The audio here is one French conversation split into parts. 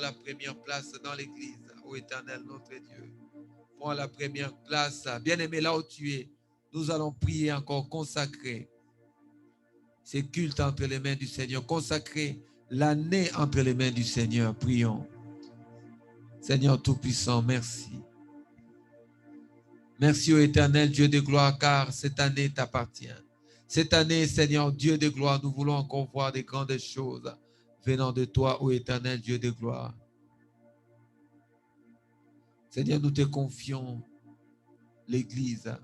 la première place dans l'église, ô Éternel, notre Dieu. Prends la première place. Bien-aimé, là où tu es, nous allons prier encore, consacrer ces cultes entre les mains du Seigneur, consacrer l'année entre les mains du Seigneur. Prions. Seigneur Tout-Puissant, merci. Merci, ô Éternel, Dieu de gloire, car cette année t'appartient. Cette année, Seigneur, Dieu de gloire, nous voulons encore voir des grandes choses venant de toi, ô Éternel, Dieu de gloire. Seigneur, nous te confions l'Église.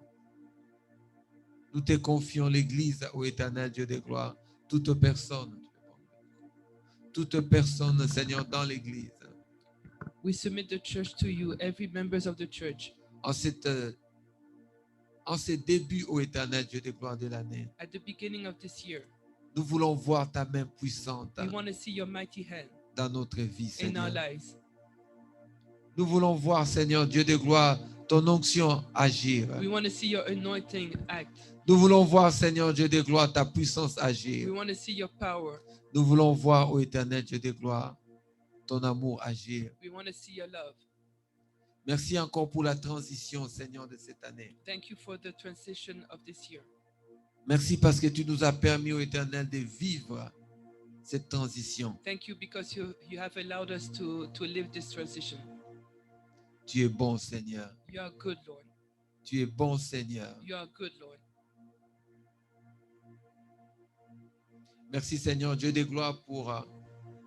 Nous te confions l'Église, ô Éternel, Dieu de gloire. Toute personne, Seigneur, dans l'Église. We submit the church to you, every members of the church. En ces débuts, ô Éternel, Dieu de gloire de l'année, At the beginning of this year, nous voulons voir ta main puissante we want to see your mighty hand dans notre vie, in our Seigneur. lives. Nous voulons voir, Seigneur, Dieu de gloire, ton onction agir. We want to see your anointing act. Nous voulons voir, Seigneur, Dieu de gloire, ta puissance We agir. want to see your power. Nous voulons voir, ô Éternel, Dieu de gloire, ton amour agir. We want to see your love. Merci encore pour la transition, Seigneur, de cette année. Thank you for the transition of this year. Merci parce que tu nous as permis, ô Éternel, de vivre cette transition. Thank you because you have allowed us to live this transition. Tu es bon, Seigneur. You are good, Lord. Tu es bon, Seigneur. You are good, Lord. Merci, Seigneur, Dieu de gloire, pour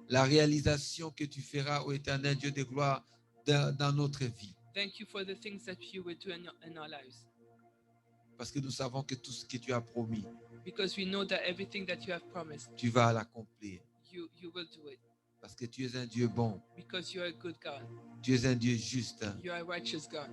la réalisation que tu feras, ô Éternel, Dieu de gloire, dans notre vie. Thank you for the things that you will do in our lives. Parce que nous savons que tout ce que tu as promis, Because we know that everything that you have promised, tu vas l'accomplir. you will do it. Parce que tu es un Dieu bon. Because you are a good God. Tu es un Dieu juste. You are a righteous God.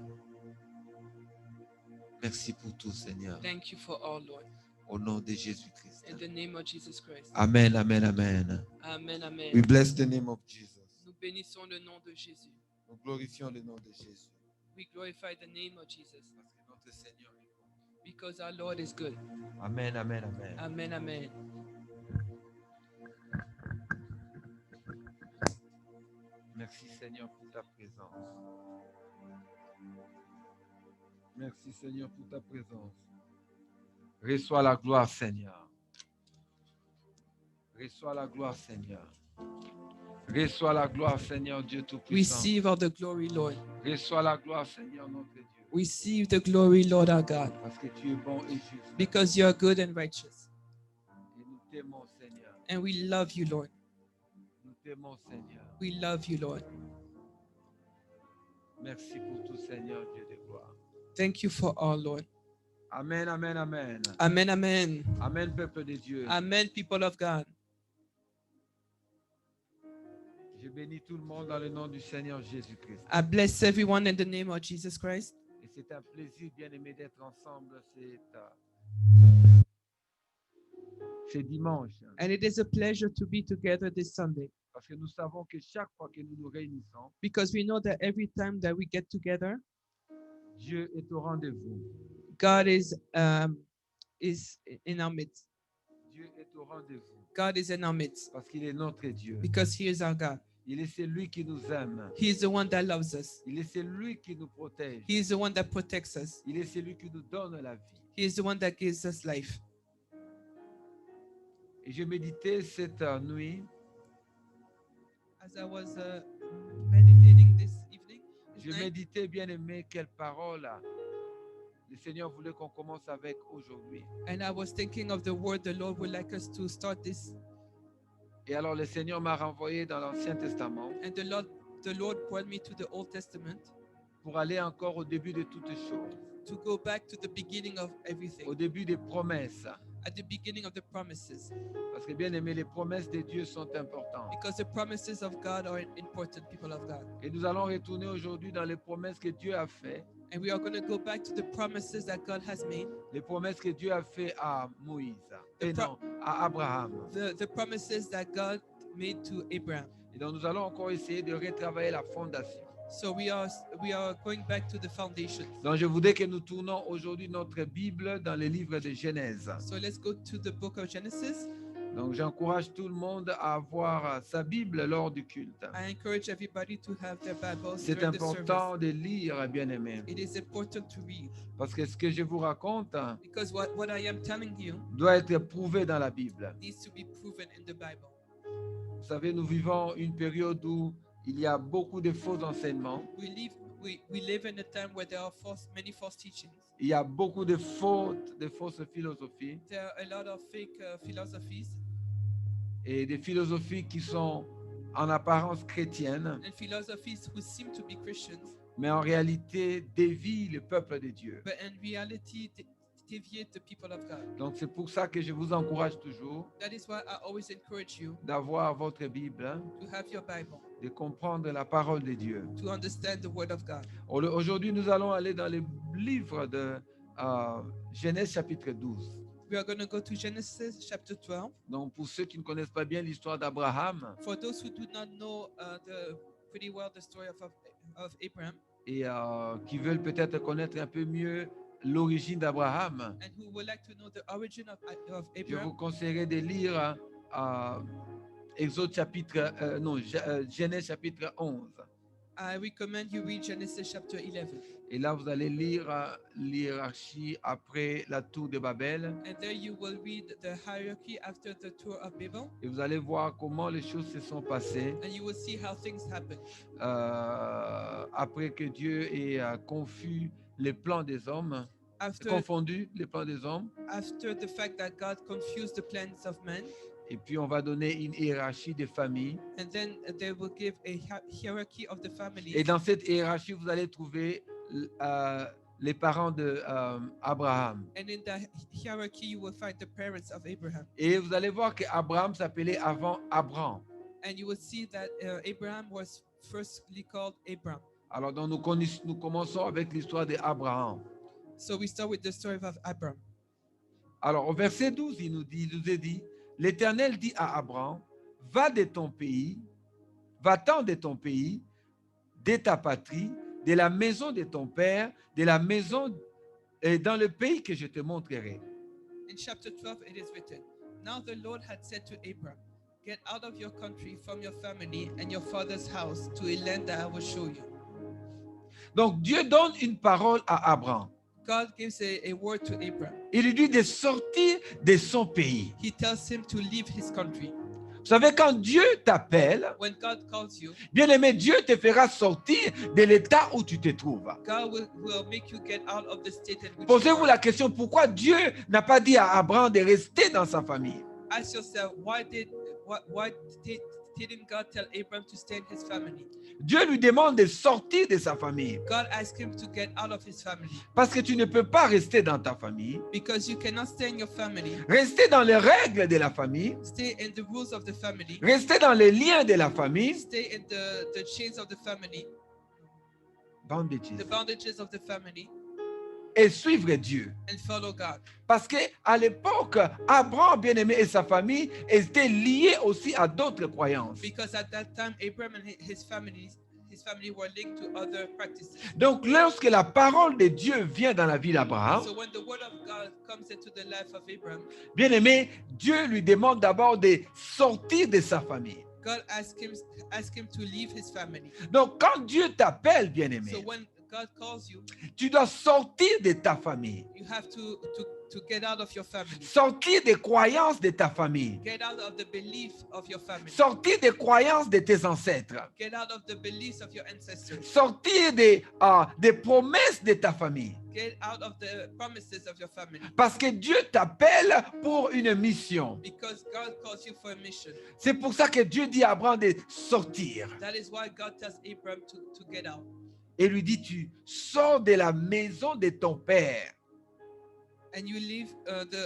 Merci pour tout, Seigneur. Thank you for all, Lord. Au nom de Jésus-Christ. In the name of Jesus Christ. Amen, amen, amen. Amen, amen. We bless the name of Jesus. Nous bénissons le nom de Jésus. Nous glorifions le nom de Jésus. We glorify the name of Jesus. Parce que notre Seigneur est bon. Because our Lord is good. Amen, amen, amen. Amen, amen. Merci, Seigneur, pour ta présence. Merci, Seigneur, pour ta présence. Reçois la gloire, Seigneur. Reçois la gloire, Seigneur. Reçois la gloire, Seigneur, Dieu Tout-Puissant. Receive all the glory, Lord. Reçois la gloire, Seigneur, notre Dieu. Receive the glory, Lord our God. Parce que tu es bon et juste. Because you are good and righteous. Et nous t'aimons, Seigneur. And we love you, Lord. Nous t'aimons, Seigneur. We love you, Lord. Merci pour tout, Seigneur, Dieu de gloire. Thank you for all, Lord. Amen, amen, amen. Amen, amen. Amen, peuple de Dieu. Amen, people of God. Je bénis tout le monde dans le nom du Seigneur Jésus-Christ. I bless everyone in the name of Jesus Christ. Et c'est un plaisir, bien-aimé, d'être ensemble c'est dimanche. And it is a pleasure to be together this Sunday. Parce que nous savons que chaque fois que nous nous réunissons, Because we know that every time that we get together, Dieu est au rendez-vous. God is in our midst. Dieu est au rendez-vous. God is in our midst. Parce qu'il est notre Dieu. Because He is our God. Il est celui qui nous aime. He is the one that loves us. Il est celui qui nous protège. He is the one that protects us. Il est celui qui nous donne la vie. He is the one that gives us life. Et je méditais cette nuit As I was meditating this evening, Je méditais, bien aimé, quelle parole le Seigneur voulait qu'on commence avec aujourd'hui. and I was thinking of the word the Lord would like us to start this. Et alors le Seigneur m'a renvoyé dans l'Ancien Testament And the Lord brought me to the Old Testament pour aller encore au début de toutes choses, to go back to the beginning of everything, au début des promesses. at the beginning of the promises, Parce que, bien aimé, les promesses de Dieu sont importantes. because the promises of God are important, people of God. Et nous allons retourner aujourd'hui dans les promesses que Dieu a faites, And we are going to go back to the promises that God has made, les promesses que Dieu a faites à Moïse, et pro- non, à Abraham. the promises that God made to Abraham. Et donc nous allons encore essayer de retravailler la fondation. So we are going back to the foundations. Donc je voudrais que nous tournons aujourd'hui notre Bible dans le livre de Genèse. So let's go to the book of Genesis. Donc, j'encourage tout le monde à avoir sa Bible lors du culte. I encourage everybody to have their Bibles C'est during the service. important de lire, bien-aimés. It is important to read Parce que ce que je vous raconte because what I am telling you doit être prouvé dans la Bible. needs to be proven in the Bible. Vous savez, nous vivons une période où il y a beaucoup de faux enseignements. We live in a time where there are many false teachings. Il y a beaucoup de fausses philosophies There are a lot of fake philosophies et des philosophies qui sont en apparence chrétiennes, and philosophies who seem to be Christians, mais en réalité dévient le peuple de Dieu. but in reality deviate the people of God. Donc c'est pour ça que je vous encourage toujours That is why I always encourage you d'avoir votre Bible, to have your Bible, de comprendre la parole de Dieu. to understand the Word of God. Aujourd'hui, nous allons aller dans le livre de Genèse chapitre 12. We are going to go to Genesis chapter 12. Donc pour ceux qui ne connaissent pas bien l'histoire d'Abraham For those who do not know pretty well the story of Abraham et qui veulent peut-être connaître un peu mieux l'origine d'Abraham, and who would like to know the origin of je Abraham, vous conseillerais de lire Genèse chapitre 11. I recommend you read Genesis chapter 11. Et là, vous allez lire l'hiérarchie après la tour de Babel. And there you will read the hierarchy after the Tour of Babel. Et vous allez voir comment les choses se sont passées And you will see how things happen après que Dieu ait confus les plans des hommes, confondu les plans des hommes. After the fact that God confused the plans of men. Et puis, on va donner une hiérarchie des familles. And then they will give a hierarchy of the family. Et dans cette hiérarchie, vous allez trouver les parents d'Abraham. And in the hierarchy, you will find the parents of Abraham. Et vous allez voir qu'Abraham s'appelait avant Abraham. And you will see that Abraham was firstly called Abram. Alors, donc, nous commençons avec l'histoire d'Abraham. So we start with the story of Abram. Alors, au verset 12, il nous est dit, l'Éternel dit à Abraham, va-t'en de ton pays, de ta patrie, de la maison de ton père, de la maison dans le pays que je te montrerai. In chapter 12, it is written, now the Lord had said to Abram, get out of your country, from your family and your father's house, to a land that I will show you. Donc, Dieu donne une parole à Abraham. God gives a word to Abram. Il lui dit de sortir de son pays. He tells him to leave his country. Vous savez, quand Dieu t'appelle, When God calls you, bien-aimé, Dieu te fera sortir de l'état où tu te trouves. God will make you get out of the state in which Posez-vous you are. la question, pourquoi Dieu n'a pas dit à Abraham de rester dans sa famille? Ask yourself, why didn't God tell Abram to stay in his family? Dieu lui demande de sortir de sa famille. God asked him to get out of his family. Parce que tu ne peux pas rester dans ta famille. Because you cannot stay in your family. Rester dans les règles de la famille. Stay in the rules of the family. Rester dans les liens de la famille. Stay in the chains of the family. Bandages. The bondages of the family. Et suivre Dieu. And follow God. Parce qu'à l'époque, Abraham, bien-aimé, et sa famille étaient liés aussi à d'autres croyances. Because at that time, Abraham and his family were linked to other practices. Donc, lorsque la parole de Dieu vient dans la vie d'Abraham, So when the word of God comes into the life of Abraham, bien-aimé, Dieu lui demande d'abord de sortir de sa famille. God asked him to leave his family. Donc, quand Dieu t'appelle, bien-aimé, So when God calls you, tu dois sortir de ta famille. you have to get out of your family. Sortir des croyances de ta famille. Get out of the belief of your family. Sortir des croyances de tes ancêtres. Get out of the beliefs of your ancestors. Sortir des promesses de ta famille. Get out of the promises of your family. Parce que Dieu t'appelle pour une mission. Because God calls you for a mission. C'est pour ça que Dieu dit à Abraham de sortir. That is why God tells Abraham to get out. Et lui dit, tu sors de la maison de ton père. And you leave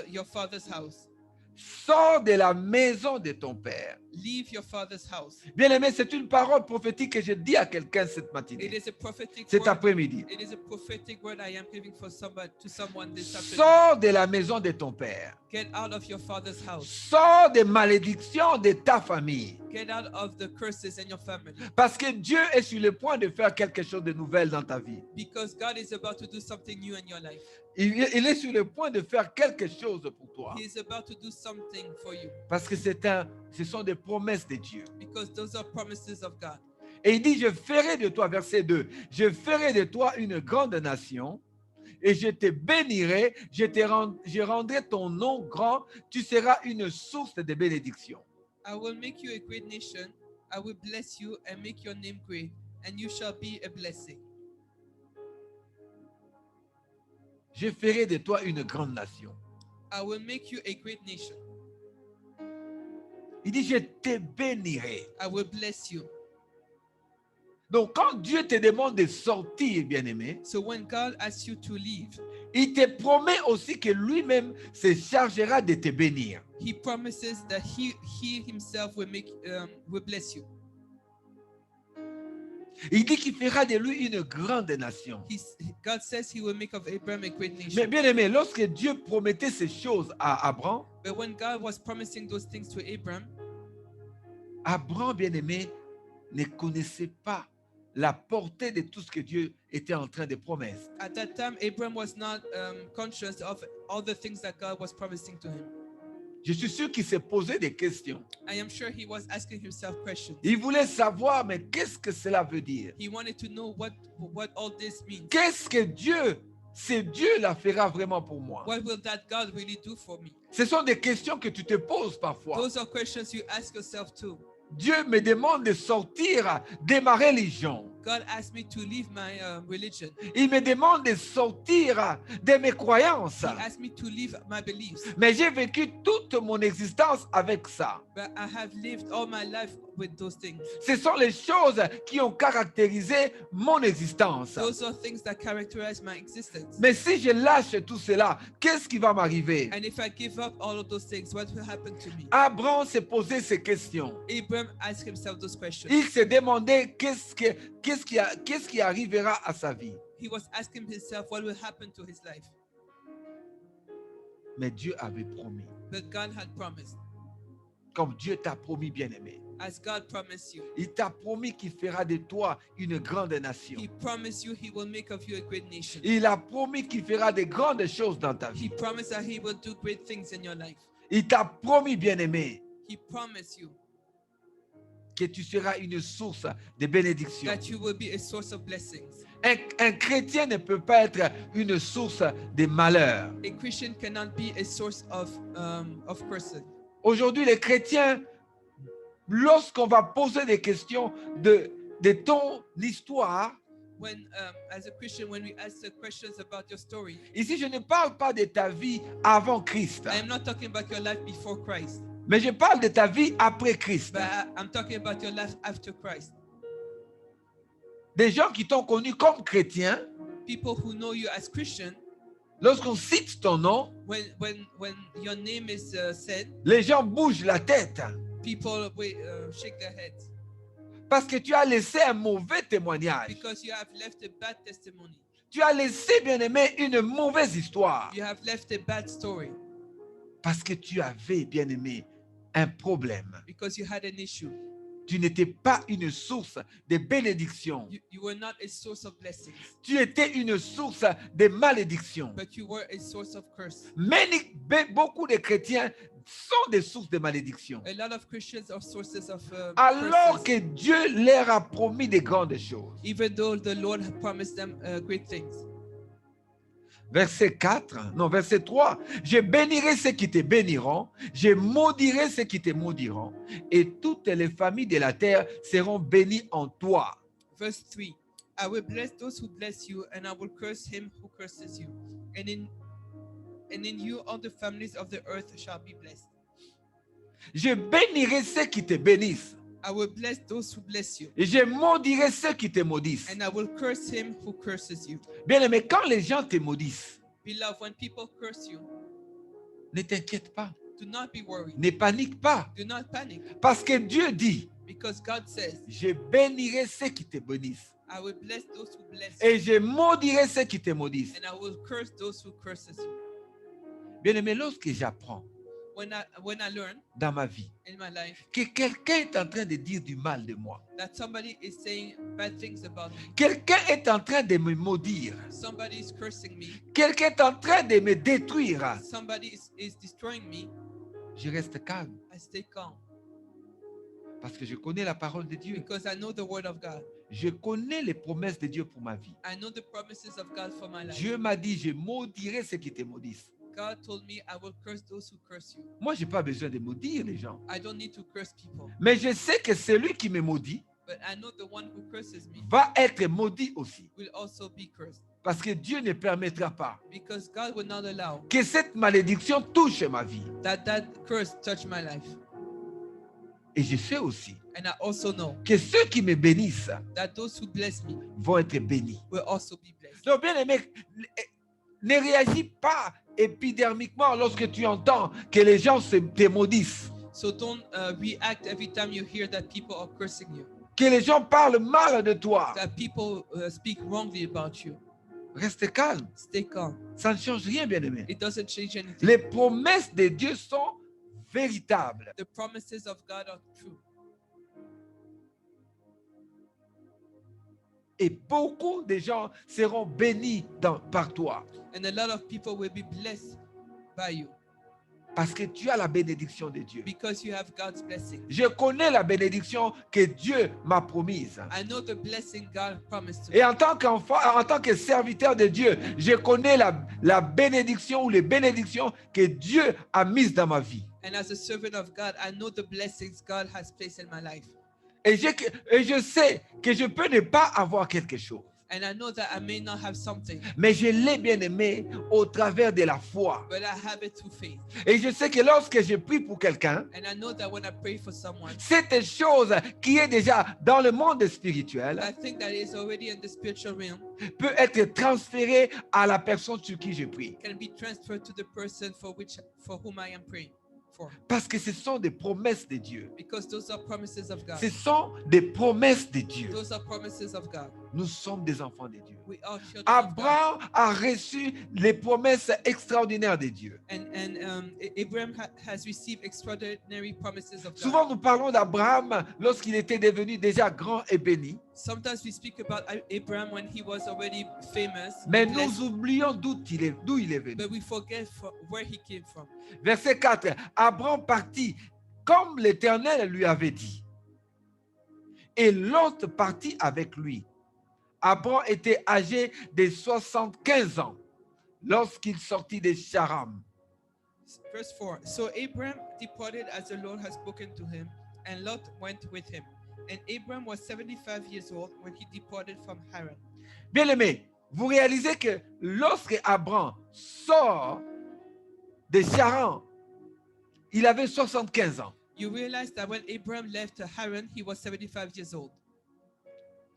your father's house. Sors de la maison de ton père. Leave your father's house. Bien-aimé, c'est une parole prophétique que je dis à quelqu'un cette It matinée, is a prophetic cet word. après-midi. It is a prophetic word I am giving to someone this afternoon. Sors de la maison de ton père. Get out of your father's house. Sors des malédictions de ta famille. Get out of the curses in your family. Parce que Dieu est sur le point de faire quelque chose de nouvel dans ta vie. Because God is about to do something new in your life. il est sur le point de faire quelque chose pour toi. He is about to do something for you Parce que ce sont des promesses de Dieu. because those are promises of God. Et il dit, je ferai de toi, verset 2, je ferai de toi une grande nation et je te bénirai, je rendrai ton nom grand, tu seras une source de bénédiction. I will make you a great nation. I will bless you and make your name great, and you shall be a blessing. Je ferai de toi une grande nation. I will make you a great nation. Il dit, je te bénirai. I will bless you. Donc, quand Dieu te demande de sortir, bien-aimé, So when God asks you to leave, il te promet aussi que lui-même se chargera de te bénir. He promises that He Himself will bless you. Il dit qu'il fera de lui une grande nation. God says He will make of Abraham a great Mais nation. bien-aimé, lorsque Dieu promettait ces choses à Abraham, But when God was promising those things to Abraham, Abraham, bien-aimé, ne connaissait pas la portée de tout ce que Dieu était en train de promettre. at that time, Abraham was not conscious of all the things that God was promising to him. Je suis sûr qu'il s'est posé des questions. I am sure he was asking himself questions. Il voulait savoir, mais qu'est-ce que cela veut dire? He wanted to know what all this means. Qu'est-ce que ce Dieu la fera vraiment pour moi? What will that God really do for me? Ce sont des questions que tu te poses parfois. Those are questions you ask yourself too. Dieu me demande de sortir de ma religion. God asked me to leave my religion. Il me demande de sortir de mes croyances. He asked me to leave my beliefs. Mais j'ai vécu toute mon existence avec ça. But I have lived all my life with those things. Ce sont les choses qui ont caractérisé mon existence. Those are things that characterize my existence. Mais si je lâche tout cela, qu'est-ce qui va m'arriver? And if I give up all of those things, what will happen to me? Abraham s'est posé ces questions. Abraham asked himself those questions. Il s'est demandé qu'est-ce qui arrivera à sa vie. He was asking himself what will happen to his life. Mais Dieu avait promis. But God had promised. Comme Dieu t'a promis, bien-aimé. As God promised you. Il t'a promis qu'il fera de toi une grande nation. He promised you He will make of you a great nation. Il a promis qu'il fera de grandes choses dans ta vie. He promised that He will do great things in your life. Il t'a promis, bien-aimé, He promised you que tu seras une source de bénédiction. that you will be a source of blessings. Un chrétien ne peut pas être une source de malheur. A Christian cannot be a source of curses. Aujourd'hui, les chrétiens, lorsqu'on va poser des questions de ton histoire, When, as a Christian, when we ask the questions about your story, ici je ne parle pas de ta vie avant Christ, I am not talking about your life before Christ, mais je parle de ta vie après Christ. but I'm talking about your life after Christ. Des gens qui t'ont connu comme chrétien, People who know you as Christian, lorsqu'on cite ton nom, when your name is said, les gens bougent la tête people shake their heads parce que tu as laissé un mauvais témoignage. because you have left a bad testimony. Tu as laissé, bien-aimé, une mauvaise histoire You have left a bad story parce que tu avais, bien-aimé, un problème. because you had an issue. Tu n'étais pas une source de bénédiction. You were not a source of blessings, Tu étais une source de malédiction. but you were a source of curse. Beaucoup de chrétiens sont des sources de malédiction. A lot of Christians are sources of Alors curses, que Dieu leur a promis de grandes choses. even though the Lord had promised them great things. Verset 3. Je bénirai ceux qui te béniront, je maudirai ceux qui te maudiront, et toutes les familles de la terre seront bénies en toi. Verse 3. I will bless those who bless you, and I will curse him who curses you. And in you all the families of the earth shall be blessed. Je bénirai ceux qui te bénissent, I will bless those who bless you, et je maudirai ceux qui te maudissent. and I will curse him who curses you. Bien aimé, quand les gens te maudissent, Beloved, when people curse you, ne t'inquiète pas, do not be worried. ne panique pas, Do not panic, parce que Dieu dit, because God says, je bénirai ceux qui te bénissent, I will bless those who bless et you, je maudirai ceux qui te maudissent. and I will curse those who curses you. Bien aimé, lorsque j'apprends when I learn dans ma vie in my life que quelqu'un est en train de dire du mal de moi. that somebody is saying bad things about me, Quelqu'un est en train de me maudire. somebody is cursing me, Quelqu'un est en train de me détruire. somebody is destroying me, Je reste calme I stay calm parce que je connais la parole de Dieu. because I know the word of God. Je connais les promesses de Dieu pour ma vie. I know the promises of God for my life. Dieu m'a dit, je maudirai ceux qui te maudissent. God told me I will curse those who curse you. Moi, je n'ai pas besoin de maudire les gens. I don't need to curse people, Mais je sais que celui qui me maudit but I know the one who curses me va être maudit aussi. will also be cursed Parce que Dieu ne permettra pas because God will not allow que cette malédiction touche ma vie. that curse touch my life. Et je sais aussi And I also know que ceux qui me bénissent that those who bless me vont être bénis. will also be blessed. Donc, bien aimé, ne réagis pas épidermiquement lorsque tu entends que les gens te maudissent, So don't react every time you hear that people are cursing you, que les gens parlent mal de toi. that people speak wrongly about you. Reste calme. Stay calm. Ça ne change rien, bien aimé. It doesn't change anything. Les promesses de Dieu sont véritables. The promises of God are true. Et beaucoup de gens seront bénis par toi. And a lot of people will be blessed by you Parce que tu as la bénédiction de Dieu. because you have God's blessing. Je connais la bénédiction que Dieu m'a promise. I know the blessing God promised to Et me. en tant qu'enfant, en tant que serviteur de Dieu, je connais la bénédiction ou les bénédictions que Dieu a mises dans ma vie. And as a servant of God, I know the blessings God has placed in my life. Et je sais que je peux ne pas avoir quelque chose. And I know that I may not have something, Mais je l'ai bien aimé au travers de la foi. but I have it through faith. Et je sais que lorsque je prie pour quelqu'un, And I know that when I pray for someone, cette chose qui est déjà dans le monde spirituel I think that is already in the spiritual realm peut être transférée à la personne sur qui je prie. can be transferred to the person for whom I am praying for. Parce que ce sont des promesses de Dieu. Because those are promises of God. Ce sont des promesses de Dieu. Those are promises of God. Nous sommes des enfants de Dieu. We are children of God. Abraham a reçu les promesses extraordinaires de Dieu. And Abraham has received extraordinary promises of God. Souvent, nous parlons d'Abraham lorsqu'il était devenu déjà grand et béni. Sometimes we speak about Abraham when he was already famous, Mais blessed, nous oublions d'où il est venu. but we forget where he came from. Verset 4. Abraham partit comme l'Éternel lui avait dit. Et Lot partit avec lui. Abraham était âgé de 75 ans lorsqu'il sortit de Charam. Verse 4. So Abraham departed as the Lord had spoken to him, and Lot went with him. And Abraham was 75 years old when he departed from Haran. Bien-aimés, vous réalisez que lorsque Abraham sort de Charan, il avait 75 ans. You realize that when Abraham left Haran, he was 75 years old.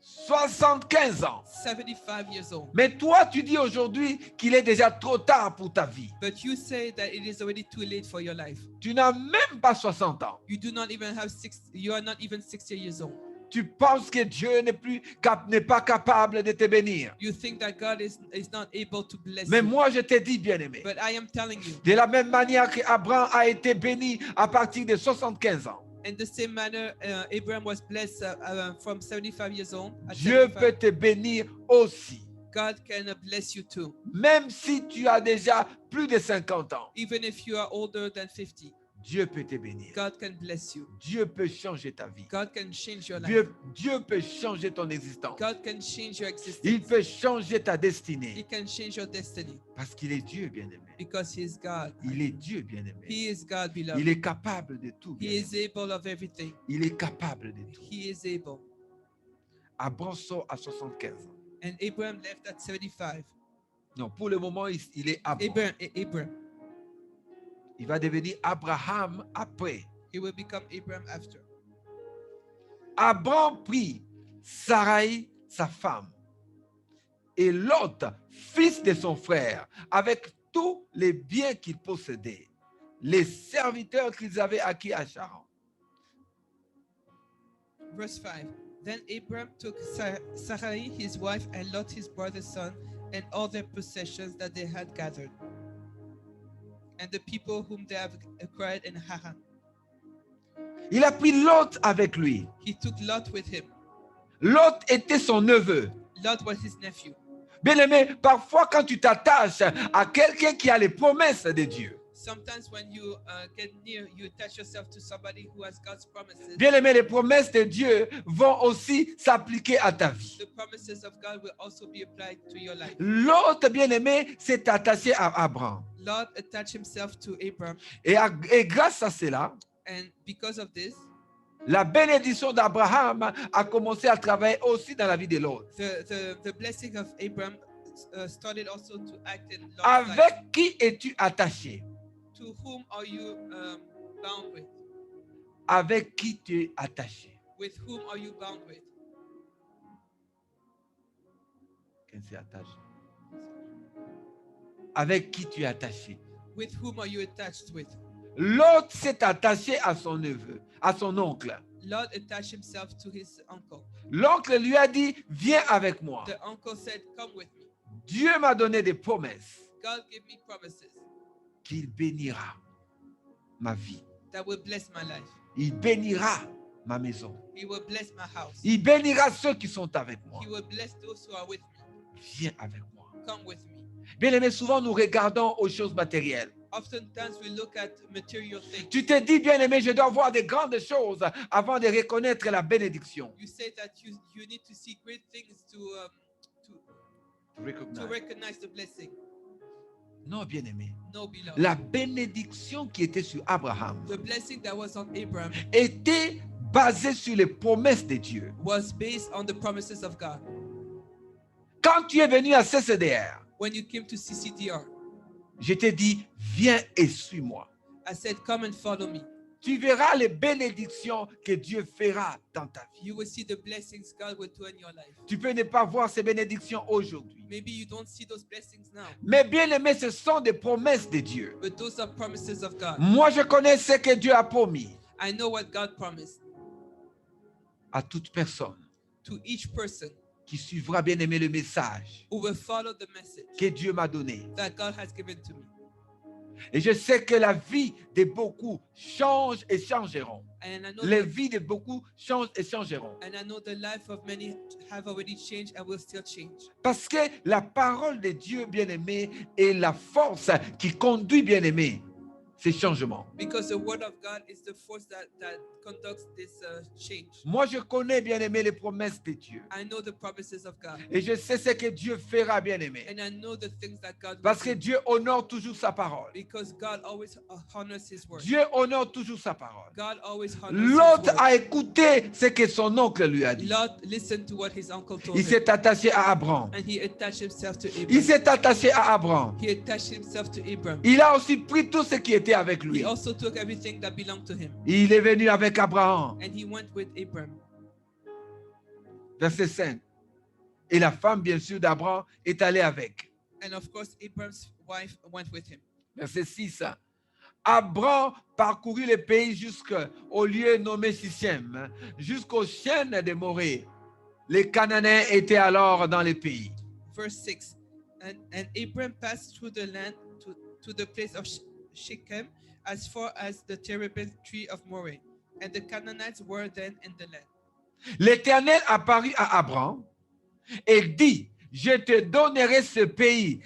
75 ans. 75 years old. Mais toi, tu dis aujourd'hui qu'il est déjà trop tard pour ta vie. But you say that it is already too late for your life. Tu n'as même pas 60 ans. You do not even have you are not even 60 years old. Tu penses que Dieu n'est pas capable de te bénir. You think that God is not able to bless Mais you. moi, je te dis, bien-aimé, But I am telling you, de la même manière qu'Abraham a été béni à partir de 75 ans, in the same manner, Abraham was blessed from 75 years old. At Dieu 75, peut te bénir aussi. God can bless you too, Même si tu as déjà plus de 50 ans, even if you are older than 50. Dieu peut te bénir. God can bless you. Dieu peut changer ta vie. God can change your life. Dieu peut changer ton existence. God can change your existence. Il peut changer ta He destinée. can change your destiny Parce qu'il est Dieu, bien-aimé. because He is God. Il est Dieu, bien-aimé. He is God, Il beloved. est capable de tout. He bien-aimé. is able of everything. Il est capable de tout. He is able. Abraham sort à 75 ans. And Abraham left at 75. Non, pour le moment, il est Abraham. Abraham. Il va devenir Abraham après. He will become Abraham after. Abraham prit Sarai, sa femme, et Lot, fils de son frère, avec tous les biens qu'ils possédaient, les serviteurs qu'ils avaient acquis à Charan. Verse 5. Then Abraham took Sarai, his wife, and Lot, his brother's son, and all their possessions that they had gathered. and the people whom they have acquired in Haran. Il a pris Lot avec lui. He took Lot with him. Lot était son neveu. Lot was his nephew. Bien-aimé, parfois quand tu t'attaches à quelqu'un qui a les promesses de Dieu, Sometimes when you get near, you attach yourself to somebody who has God's promises. bien-aimé, les promesses de Dieu vont aussi s'appliquer à ta vie. The promises of God will also be applied to your life. L'autre bien-aimé s'est attaché à Abraham. Lot attached himself to Abram, Et grâce à cela, and because of this, la bénédiction d'Abraham a commencé à travailler aussi dans la vie de l'autre. the blessing of Abram started also to act in Lot's life. Avec qui es-tu attaché? To whom are you bound with? Avec qui tu es attaché? With whom are you bound with? Qui s'est attaché? Avec qui tu es attaché? With whom are you attached with? L'autre s'est attaché à son neveu, à son oncle. Lot attached himself to his uncle. L'oncle lui a dit, viens avec moi. The uncle said, "Come with me." Dieu m'a donné des promesses God gave me promises qu'il bénira ma vie. that will bless my life. Il bénira ma maison. He will bless my house. Il bénira ceux qui sont avec moi. He will bless those who are with me. Viens avec moi. Come with me. Bien-aimé, souvent nous regardons aux choses matérielles. Oftentimes we look at material things. Tu te dis, bien-aimé, je dois voir de grandes choses avant de reconnaître la bénédiction. You say that you need to see great things to recognize the blessing. Non, bien-aimé. No, beloved. La bénédiction qui était sur Abraham The blessing that was on Abram était basée sur les promesses de Dieu. was based on the promises of God. Quand tu es venu à CCDR, When you came to CCDR, je t'ai dit, viens et suis-moi. I said, "Come and follow me." Tu verras les bénédictions que Dieu fera dans ta vie. You will see the blessings God will do in your life. Tu peux ne pas voir ces bénédictions aujourd'hui. Maybe you don't see those blessings now, Mais bien aimé, ce sont des promesses de Dieu. but those are promises of God. Moi, je connais ce que Dieu a promis I know what God promised à toute personne to each person qui suivra, bien aimé, le message who will follow the message que Dieu m'a donné. that God has given to me. Et je sais que la vie de beaucoup change et changeront. And I know Les that, vies de beaucoup changent et changeront. and I know the life of many have already changed and will still change. Parce que la parole de Dieu, bien aimé, est la force qui conduit, bien aimé, ces changements. Because the word of God is the force that conducts this change. Moi, je connais, bien aimé, les promesses de Dieu. I know the promises of God. Et je sais ce que Dieu fera, bien aimé. And I know the things that God will Parce que do. Dieu honore toujours sa parole. Because God always honors his word. Dieu honore toujours sa parole. God always honors his L'autre word. a écouté ce que son oncle lui a dit. Lot listened to what his uncle told Il him. s'est attaché à Abraham. And he attached himself to Il Abram. s'est attaché à Abraham. He attached himself to Abram. Il a aussi pris tout ce qui était avec He lui. also took everything that belonged to him. Il est venu avec Abraham. And he went with Abram. Verset 5. Et la femme, bien sûr, d'Abraham est allée avec. And of course, Abram's wife went with him. Verset 6. Abraham parcourut le pays jusqu'au lieu nommé Sichem, jusqu'aux chaînes de Morée. Les Cananéens étaient alors dans le pays. Verse 6. And Abram passed through the land to the place of Shechem as far as the terebinth tree of Moreh. And the Canaanites were then in the land. L'Éternel apparut à Abraham et dit, je donnerai ce pays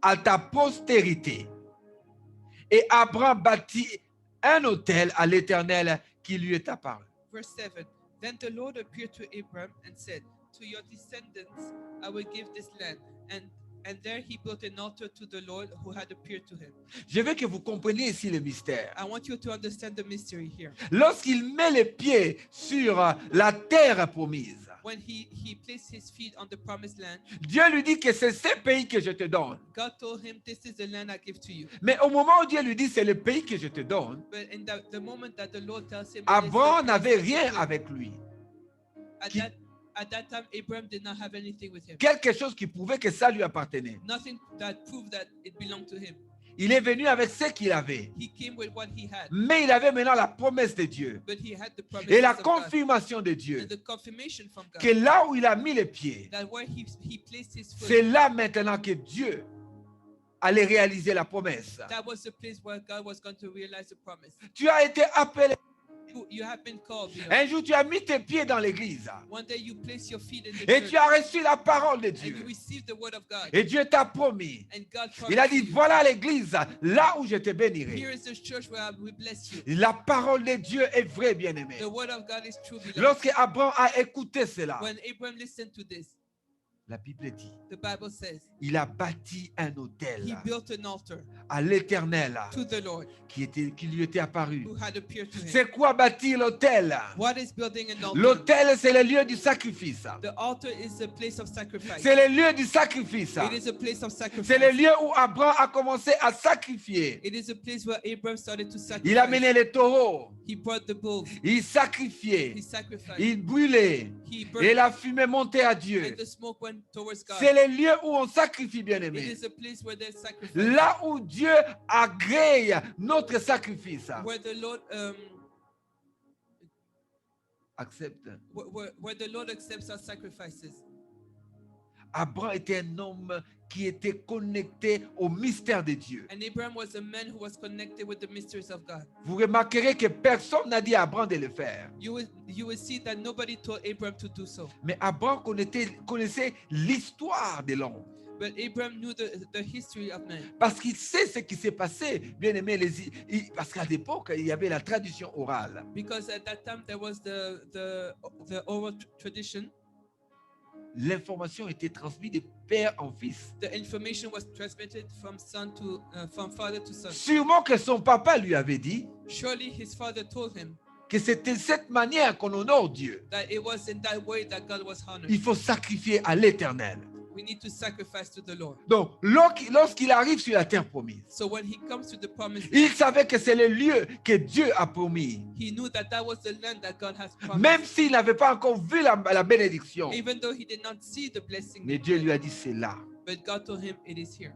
à ta postérité. Et Abraham bâtit un autel à l'Éternel qui lui est apparu. Verse 7. Then the Lord appeared to Abram and said, "To your descendants I will give this land." And there he built an altar to the Lord who had appeared to him. Je veux que vous compreniez ici le mystère. I want you to understand the mystery here. Lorsqu'il met les pieds sur la terre promise, When he placed his feet on the promised land, Dieu lui dit que c'est ce pays que je te donne. God told him, "This is the land I give to you." Mais au moment où Dieu lui dit c'est le pays que je te donne, But in the moment that the Lord tells him, Abraham "This is the n'avait place I rien give to you," avec lui. At that time, Abram did not have anything with him. Quelque chose qui prouvait que ça lui appartenait. Nothing that proved that it belonged to him. Il est venu avec ce qu'il avait. He came with what he had, Mais il avait maintenant la promesse de Dieu but he had the promises et la of God confirmation de Dieu and the confirmation from God que là où il a mis les pieds, that where he placed his foot, c'est là maintenant que Dieu allait réaliser la promesse. That was the place where God was going to realize the promise. Tu as été appelé. You have been called. Un jour, tu as mis tes pieds dans l'église. One day you place your feet in the Et church tu as reçu la parole de and you Dieu. receive the word of God. Et Dieu t'a promis. And God Il a promised dit, you, voilà l'église, là où je te here bénirai. is the church where I will bless you. La parole de Dieu est vraie, bien-aimé. The word of God is true, beloved. Lorsque Abraham a écouté cela, When Abraham listened to this, la Bible dit, the Bible says il a bâti un autel he built an altar à l'Éternel to the Lord qui lui était apparu. who had appeared to him. C'est quoi bâtir l'autel? What is building an altar? L'autel, c'est le lieu du sacrifice. The altar is a place of sacrifice. C'est le lieu du sacrifice. It is a place of sacrifice. C'est le lieu où Abraham a commencé à sacrifier. It is a place where Abraham started to sacrifice. Il a mené les taureaux. He brought the bulls. Il sacrifiait. He sacrificed. Il brûlait. He Et burned. la fumée montait à Dieu. And the smoke went towards God. C'est le lieu où on sacrifie, It bien-aimé. is a place where there's sacrifice. Là où Dieu agrée notre sacrifice. Where the Lord Accepte. where the Lord accepts our sacrifices. Abraham était un homme qui était connecté au mystère de Dieu. And Abraham was a man who was connected with the mysteries of God. Vous remarquerez que personne n'a dit à Abraham de le faire. You will see that nobody told Abraham to do so. Mais Abraham connaissait l'histoire de l'homme. But Abraham knew the history of man. Parce qu'il sait ce qui s'est passé, bien aimé, parce qu'à l'époque, il y avait la tradition orale. Because at that time there was the oral tradition. L'information était transmise de père en fils. The information was transmitted from from father to son. Sûrement que son papa lui avait dit Surely his father told him que c'était cette manière qu'on honore Dieu. that it was in that way that God was honored. Il faut sacrifier à l'Éternel. We need to sacrifice to the Lord. Donc, lorsqu'il arrive sur la terre promise, So when he comes to the promised il land, savait que c'est le lieu que Dieu a promis. he knew that that was the land that God has promised. Même s'il n'avait pas encore vu la bénédiction. Even though he did not see the blessing, Mais Dieu lui a dit, c'est là. but God told him it is here.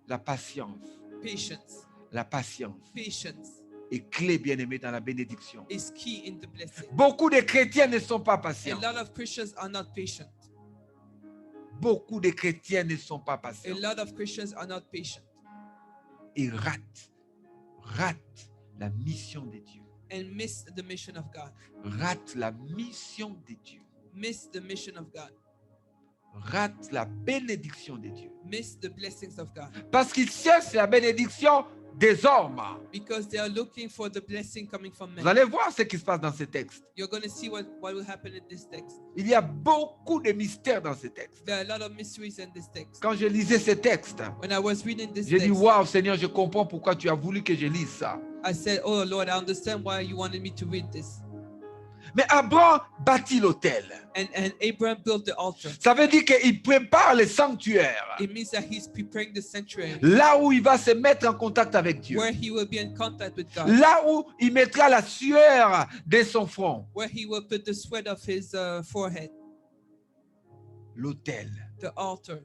La patience. Patience. La patience Patience est clé, bien-aimé, dans la bénédiction. is key in the blessing. Beaucoup de chrétiens ne sont pas A patients. lot of Christians are not patient. Beaucoup de chrétiens ne sont pas A patients. lot of Christians are not patient Ils ratent la mission de Dieu. and miss the mission of God. Ratent la mission de Dieu. Miss the mission of God. Ratent la bénédiction de Dieu. Miss the blessings of God. Parce qu'ils cherchent la bénédiction des hommes. Because they are looking for the blessing coming from Vous men. allez voir ce qui se passe dans ce texte. You're going to see what will happen in this text. Il y a beaucoup de mystères dans ce texte. There are a lot of mysteries in this text. Quand je lisais ce texte, When I was reading this j'ai dit, text, waouh Seigneur, je comprends pourquoi tu as voulu que je lise ça. I said, oh Lord, I understand why you wanted me to read this. Mais Abraham bâtit l'autel. And Abraham built the altar. Ça veut dire qu'il prépare le sanctuaire. It means that he's preparing the sanctuary Là où il va se mettre en contact avec Dieu. where he will be in contact with God, Là où il mettra la sueur de son front. where he will put the sweat of his forehead. L'autel. The altar,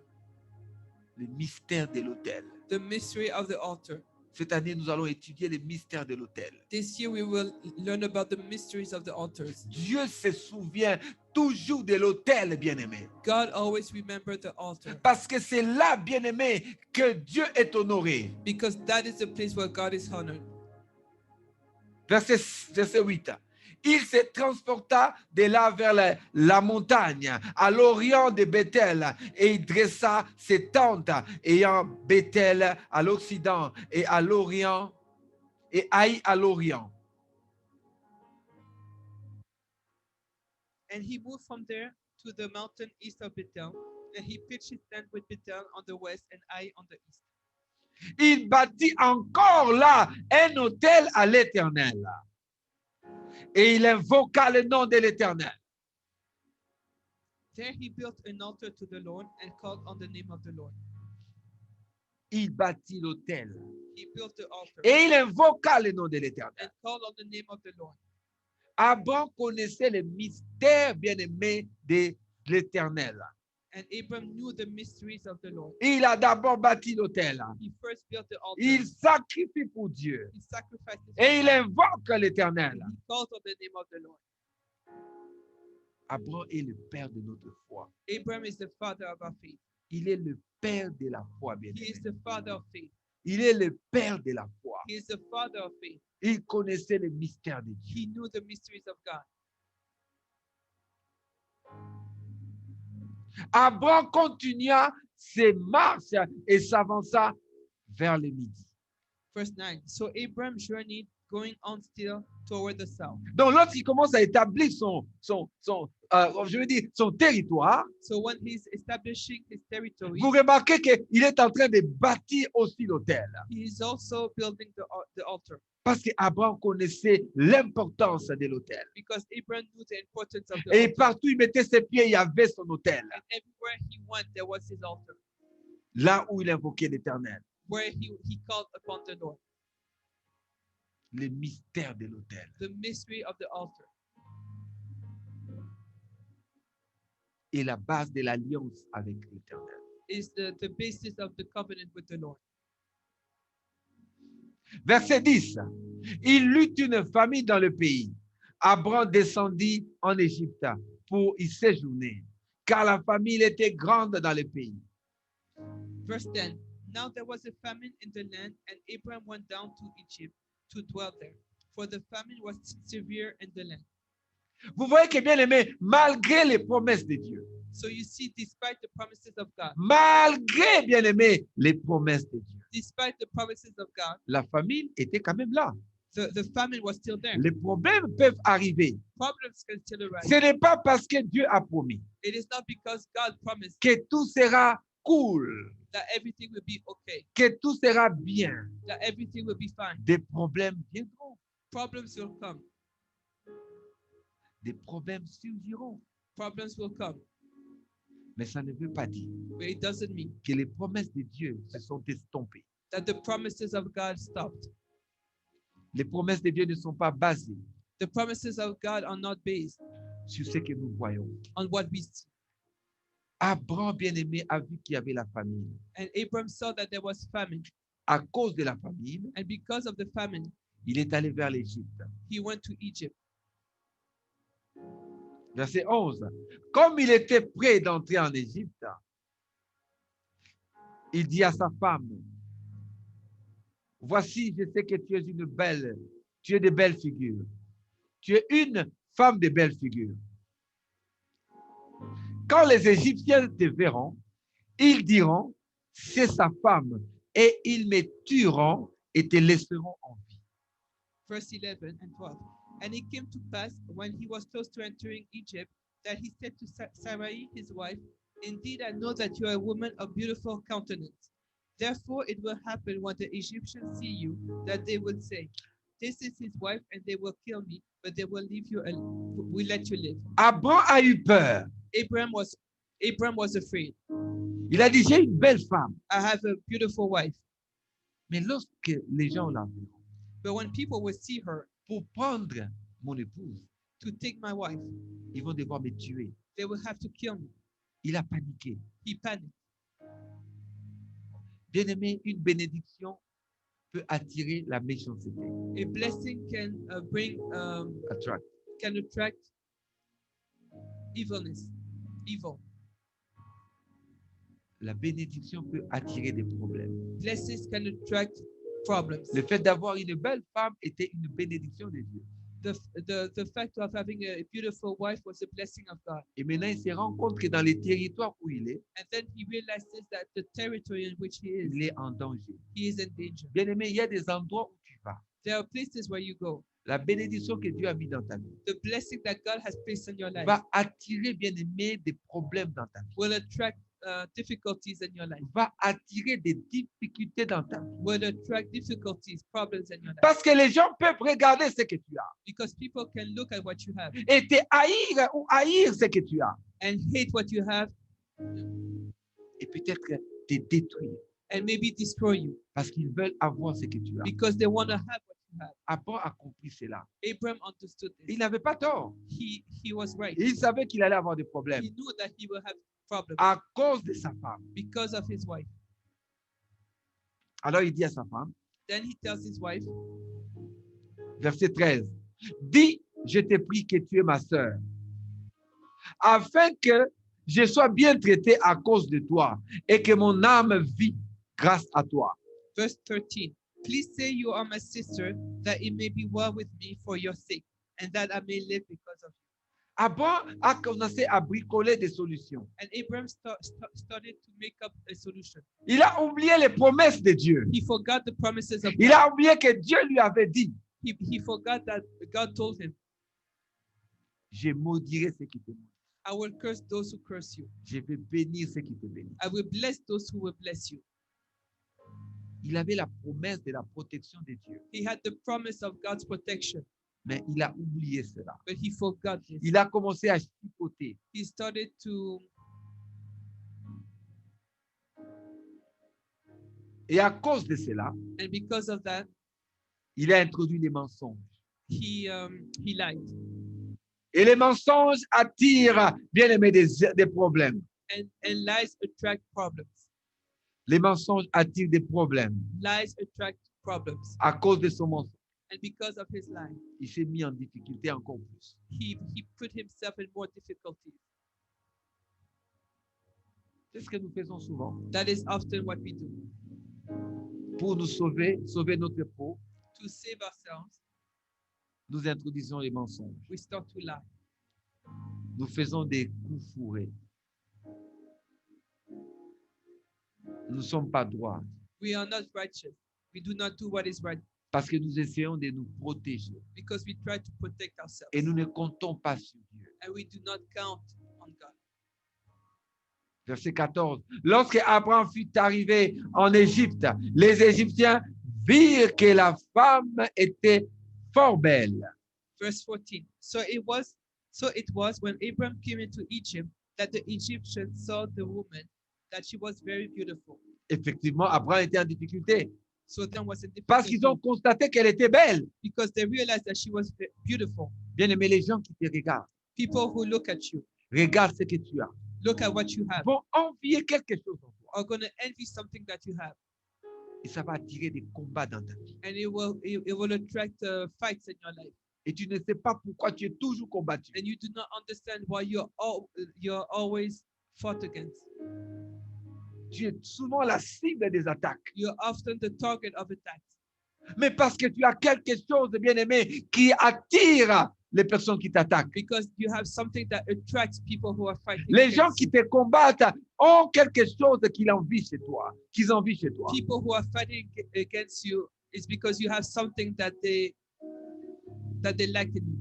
Le mystère de l'autel. the mystery of the altar. Cette année, nous allons étudier les mystères de l'autel. This year we will learn about the mysteries of the altars. Dieu se souvient toujours de l'autel, bien-aimé. God always remembered the altar Parce que c'est là, bien-aimé, que Dieu est honoré. because that is the place where God is honored. Verset 8. Il se transporta de là vers la montagne, à l'orient de Bethel, et il dressa ses tentes, ayant Bethel à l'occident et à l'orient, et Haï à l'orient. And he moved from there to the mountain east of Bethel, and he pitched his tent with Bethel on the west and Ai on the east. Il bâtit encore là un autel à l'Éternel. Et il invoqua le nom de l'Éternel. There he built an altar to the Lord and called on the name of the Lord. Il bâtit l'autel. He built the altar Et il invoqua le nom de l'Éternel. and called on the name of the Lord. Abraham connaissait le mystère bien-aimé de l'Éternel. And Abram knew the mysteries of the Lord. Il a d'abord bâti l'autel. He first built the altar. Il sacrifie pour Dieu. He sacrificed his Et il life. invoque l'Éternel. He called on the name of the Lord. Abraham est le père de notre foi. Abraham is the father of our faith. Il est le père de la foi, He bien-aimé. is the father of faith. Il est le père de la foi. He is the father of faith. Il connaissait le mystère de Dieu. He knew the mysteries of God. Abraham continua ses marches et s'avança vers le midi. Verse 9. So Abram journeyed, going on still toward the south. Donc, lorsqu'il commence à établir son territoire, So when he's establishing his territory, vous remarquez qu'il est en train de bâtir aussi l'autel. he is also building the altar, Parce qu'Abraham connaissait l'importance de l'autel. because Abraham knew the importance of the Et altar. partout où il mettait ses pieds, il y avait son autel. And everywhere he went, there was his altar, Là où il invoquait l'Éternel. where he called upon the Lord. Le mystère de l'autel. The mystery of the altar Et la base de l'alliance avec l'Éternel. is the basis of the covenant with the Lord. Verset 10. Il eut une famine dans le pays. Abraham descendit en Égypte pour y séjourner, car la famine était grande dans le pays. Verse 10. Now there was a famine in the land, and Abraham went down to Egypt to dwell there, for the famine was severe in the land. Vous voyez que, bien aimé, malgré les promesses de Dieu, So you see, despite the promises of God, malgré, bien aimé, les promesses de Dieu, despite the promises of God, la famine était quand même là. the famine was still there. Les problèmes peuvent arriver. Problems can still arise. Ce n'est pas parce que Dieu a promis It is not because God promised que tout sera cool, that everything will be okay, que tout sera bien. that everything will be fine. Des problèmes viendront, Problems will come. des problèmes surgiront. Problems will come. Mais ça ne veut pas dire But it doesn't mean que les promesses de Dieu se sont estompées. that the promises of God stopped. Les promesses de Dieu ne sont pas basées The promises of God are not based sur ce que nous voyons. on what we see. Abraham, bien-aimé, a vu qu'il y avait la famine. And Abram saw that there was famine. À cause de la famine, And because of the famine, il est allé vers l'Égypte. he went to Egypt. Verset 11. Comme il était prêt d'entrer en Égypte, il dit à sa femme, voici, je sais que tu es tu es de belles figures. Tu es une femme de belles figures. Quand les Égyptiens te verront, ils diront, c'est sa femme, et ils me tueront et te laisseront en vie. Verse 11 and 12. And it came to pass, when he was close to entering Egypt, that he said to Sarai, his wife, indeed, I know that you are a woman of beautiful countenance. Therefore, it will happen when the Egyptians see you, that they will say, this is his wife, and they will kill me, but they will leave you, will let you live. Abraham a eu peur. Abram was afraid. Il a dit, j'ai une belle femme. I have a beautiful wife. Mais lorsque les gens la verront, But when people will see her, pour prendre mon épouse, to take my wife, ils vont devoir me tuer. they will have to kill me. Il a paniqué. He panicked. Bien-aimé, une bénédiction peut attirer la méchanceté. A blessing can Attract. can attract evilness, evil. La bénédiction peut attirer des problèmes. Blessings can attract problems. Le fait d'avoir une belle femme était une bénédiction de Dieu. The fact of having a beautiful wife was a blessing of God. Et maintenant, il se rend compte que dans les territoires où il est he realizes that the territory in which he il est en danger. is in danger. Bien-aimé, il y a des endroits où tu vas. There are places where you go. La bénédiction que Dieu a mis dans ta vie The blessing that God has placed in your life va attirer, bien-aimé, des problèmes dans ta vie. will attract difficulties in your life. Va attirer des difficultés dans ta vie. Will attract difficulties, problems in your life. Parce que les gens peuvent regarder ce que tu as Because people can look at what you have et te haïr ou haïr ce que tu as and hate what you have et peut-être te détruire and maybe destroy you parce qu'ils veulent avoir ce que tu as. because they want to have what you have. Abraham a compris cela. Abraham understood this. Il n'avait pas tort. He was right. Il savait qu'il allait avoir des problèmes He knew that he will have problems à cause de sa femme. because of his wife. Alors il dit à sa femme, Then he tells his wife, verset 13, dis, je te prie que tu es ma sœur, afin que je sois bien traité à cause de toi et que mon âme vit grâce à toi. Verse 13. Please say you are my sister, that it may be well with me for your sake, and that I may live because of you. Abraham a commencé à bricoler des solutions. And Abraham started to make up a solution. Il a oublié les promesses de Dieu. He forgot the promises of Il God. a oublié que Dieu lui avait dit, He forgot that God told him, je maudirai ceux qui te maudissent. I will curse those who curse you. Je vais bénir ceux qui te bénissent. I will bless those who will bless you. Il avait la promesse de la protection de Dieu, He had the promise of God's protection, mais il a oublié cela. but he forgot this. Il a commencé à chipoter. He started to, Et à cause de cela, and because of that, il a introduit les mensonges. he lied. Et les mensonges attirent, bien aimé, des problèmes. And lies attract problems. Les mensonges attirent des problèmes. Lies attract problems. À cause de son mensonge, And because of his lie, il s'est mis en difficulté encore plus. he put himself in more difficulties. C'est ce que nous faisons souvent. That is often what we do. Pour nous sauver notre peau, To save ourselves, nous introduisons les mensonges. we start to lie. Nous faisons des coups fourrés. Nous ne sommes pas droits We are not righteous. We do not do what is right parce que nous essayons de nous protéger because we try to protect ourselves. et nous ne comptons pas sur Dieu. And we do not count on God. Verset 14. Lorsque Abraham fut arrivé en Égypte, les Égyptiens virent que la femme était fort belle. Verse 14. So it was when Abraham came into Egypt that the Egyptians saw the woman, that she was very beautiful. Effectivement, Abraham était en difficulté So then was in parce qu'ils ont difficulty constaté qu'elle était belle. because they realized that she was beautiful. Bien aimé, les gens qui te regardent, People who look at you, regardent ce que tu as, look at what you have, vont envier quelque chose en toi are going to envy something that you have. et ça va attirer des combats dans ta vie. And it will attract fights in your life. Et tu ne sais pas pourquoi tu es toujours combattu. And you do not understand why you're always fought against. Tu es souvent la cible des attaques. You're often the target of attacks. Mais parce que tu as quelque chose de bien aimé qui attire les personnes qui t'attaquent. Because you have something that attracts people who are fighting Les gens against qui you. te combattent ont quelque chose qu'ils envient chez toi, People who are fighting against you is because you have something that they like in you.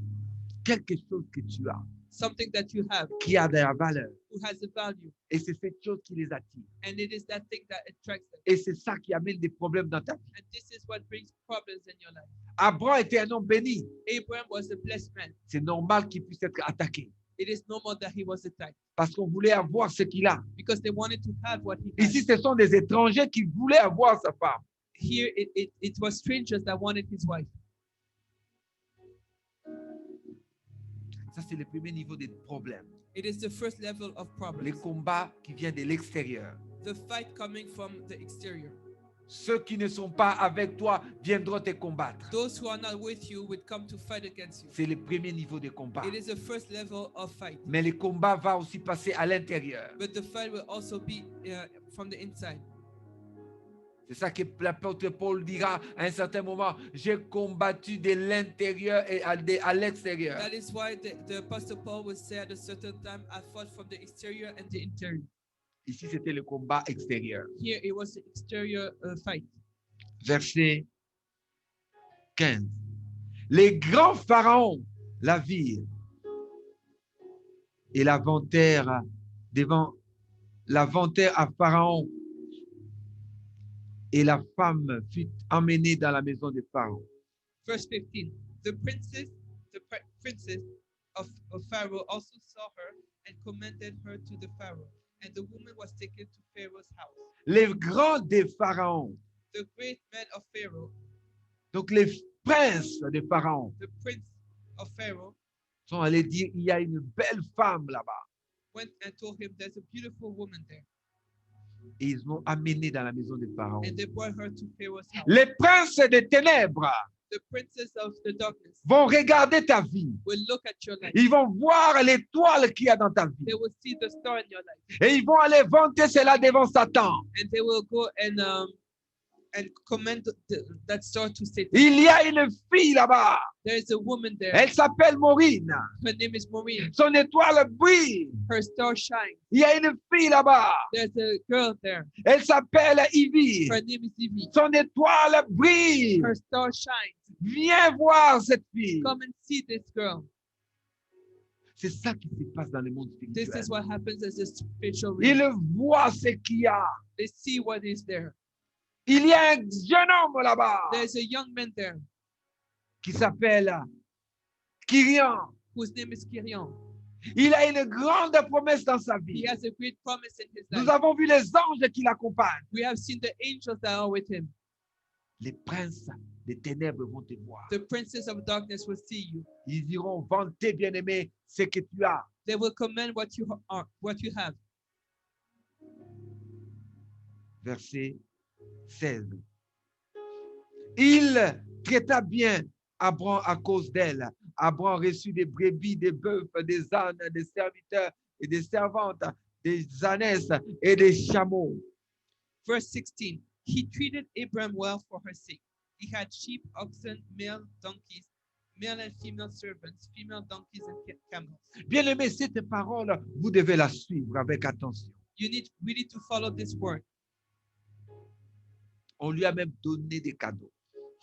Quelque chose que tu as, Something that you have qui a de la valeur. who has a value. Et c'est cette chose qui les attire. And it is that thing that attracts them. Et c'est ça qui amène des problèmes dans ta vie. And this is what brings problems in your life. Abraham était un homme béni. Abraham was a blessed man. C'est normal qu'il puisse être attaqué It is normal that he was attacked parce qu'on voulait avoir ce qu'il a. because they wanted to have what he had. Ici, ce sont des étrangers qui voulaient avoir sa femme. Here, it was strangers that wanted his wife. Ça, c'est le premier niveau des problèmes. It is the first level of Les problems. combats qui viennent de l'extérieur. The fight coming from the exterior. Ceux qui ne sont pas avec toi viendront te combattre. Those who are not with you would come to fight against you. C'est le premier niveau de combat. It is the first level of fight. Mais le combat va aussi passer à l'intérieur. But the fight will also be from the inside. C'est ça que l'apôtre Paul dira à un certain moment. J'ai combattu de l'intérieur et à l'extérieur. That is why the Apostle Paul would say at a certain time, I fought from the exterior and the interior. Ici, c'était le combat extérieur. Here it was the exterior fight. Verset 15. Les grands pharaons la virent et la vantèrent à Pharaon. Et la femme fut emmenée dans la maison de Pharaon. Verse 15. The princess of Pharaoh also saw her and commended her to the Pharaoh. And the woman was taken to Pharaoh's house. Les grands des pharaons, The great men of Pharaoh, donc les princes de Pharaon, the prince of Pharaoh, sont allés dire il y a une belle femme là-bas. went and told him there's a beautiful woman there. Et ils l'ont amenée dans la maison de Pharaon. And they brought her to Pharaoh's house. Les princes des ténèbres The princes of the darkness vont regarder ta vie. will look at your life. Ils vont voir l'étoile qu'il y a dans ta vie. They will see the star in your life. Et ils vont aller vanter cela devant Satan. And they will go and commend that star to Satan. Il y a une fille là-bas. There is a woman there. Elle s'appelle Maureen. Her name is Maureen. Son étoile brille. Her star shines. Il y a une fille là-bas. There's a girl there. Elle s'appelle Ivy. Her name is Evie. Son étoile brille. Her star shines. Viens voir cette fille. Come and see this girl. C'est ça qui se passe dans le monde This spirituel. is what happens as a spiritual realm. Il voit ce qu'il y a. They see what is there. Il y a un jeune homme là-bas There's a young man there qui s'appelle Kyrian. whose name is Kirian. Il a une grande promesse dans sa He vie. has a great promise in his Nous life. avons vu les anges qui l'accompagnent. We have seen the angels that are with him. Les princes des ténèbres vont te voir. The princes of darkness will see you. Ils iront vanter, bien-aimé, ce que tu as. They will commend what you are, what you have. Verset 16. Il traita bien Abraham à cause d'elle. Abraham reçut des brebis, des bœufs, des ânes, des serviteurs et des servantes, des ânesses et des chameaux. Verse 16. He treated Abraham well for her sake. He had sheep, oxen, male donkeys, male and female servants, female donkeys and camels. Bien-aimé, cette parole, vous devez la suivre avec attention. You need really to follow this word. On lui a même donné des cadeaux.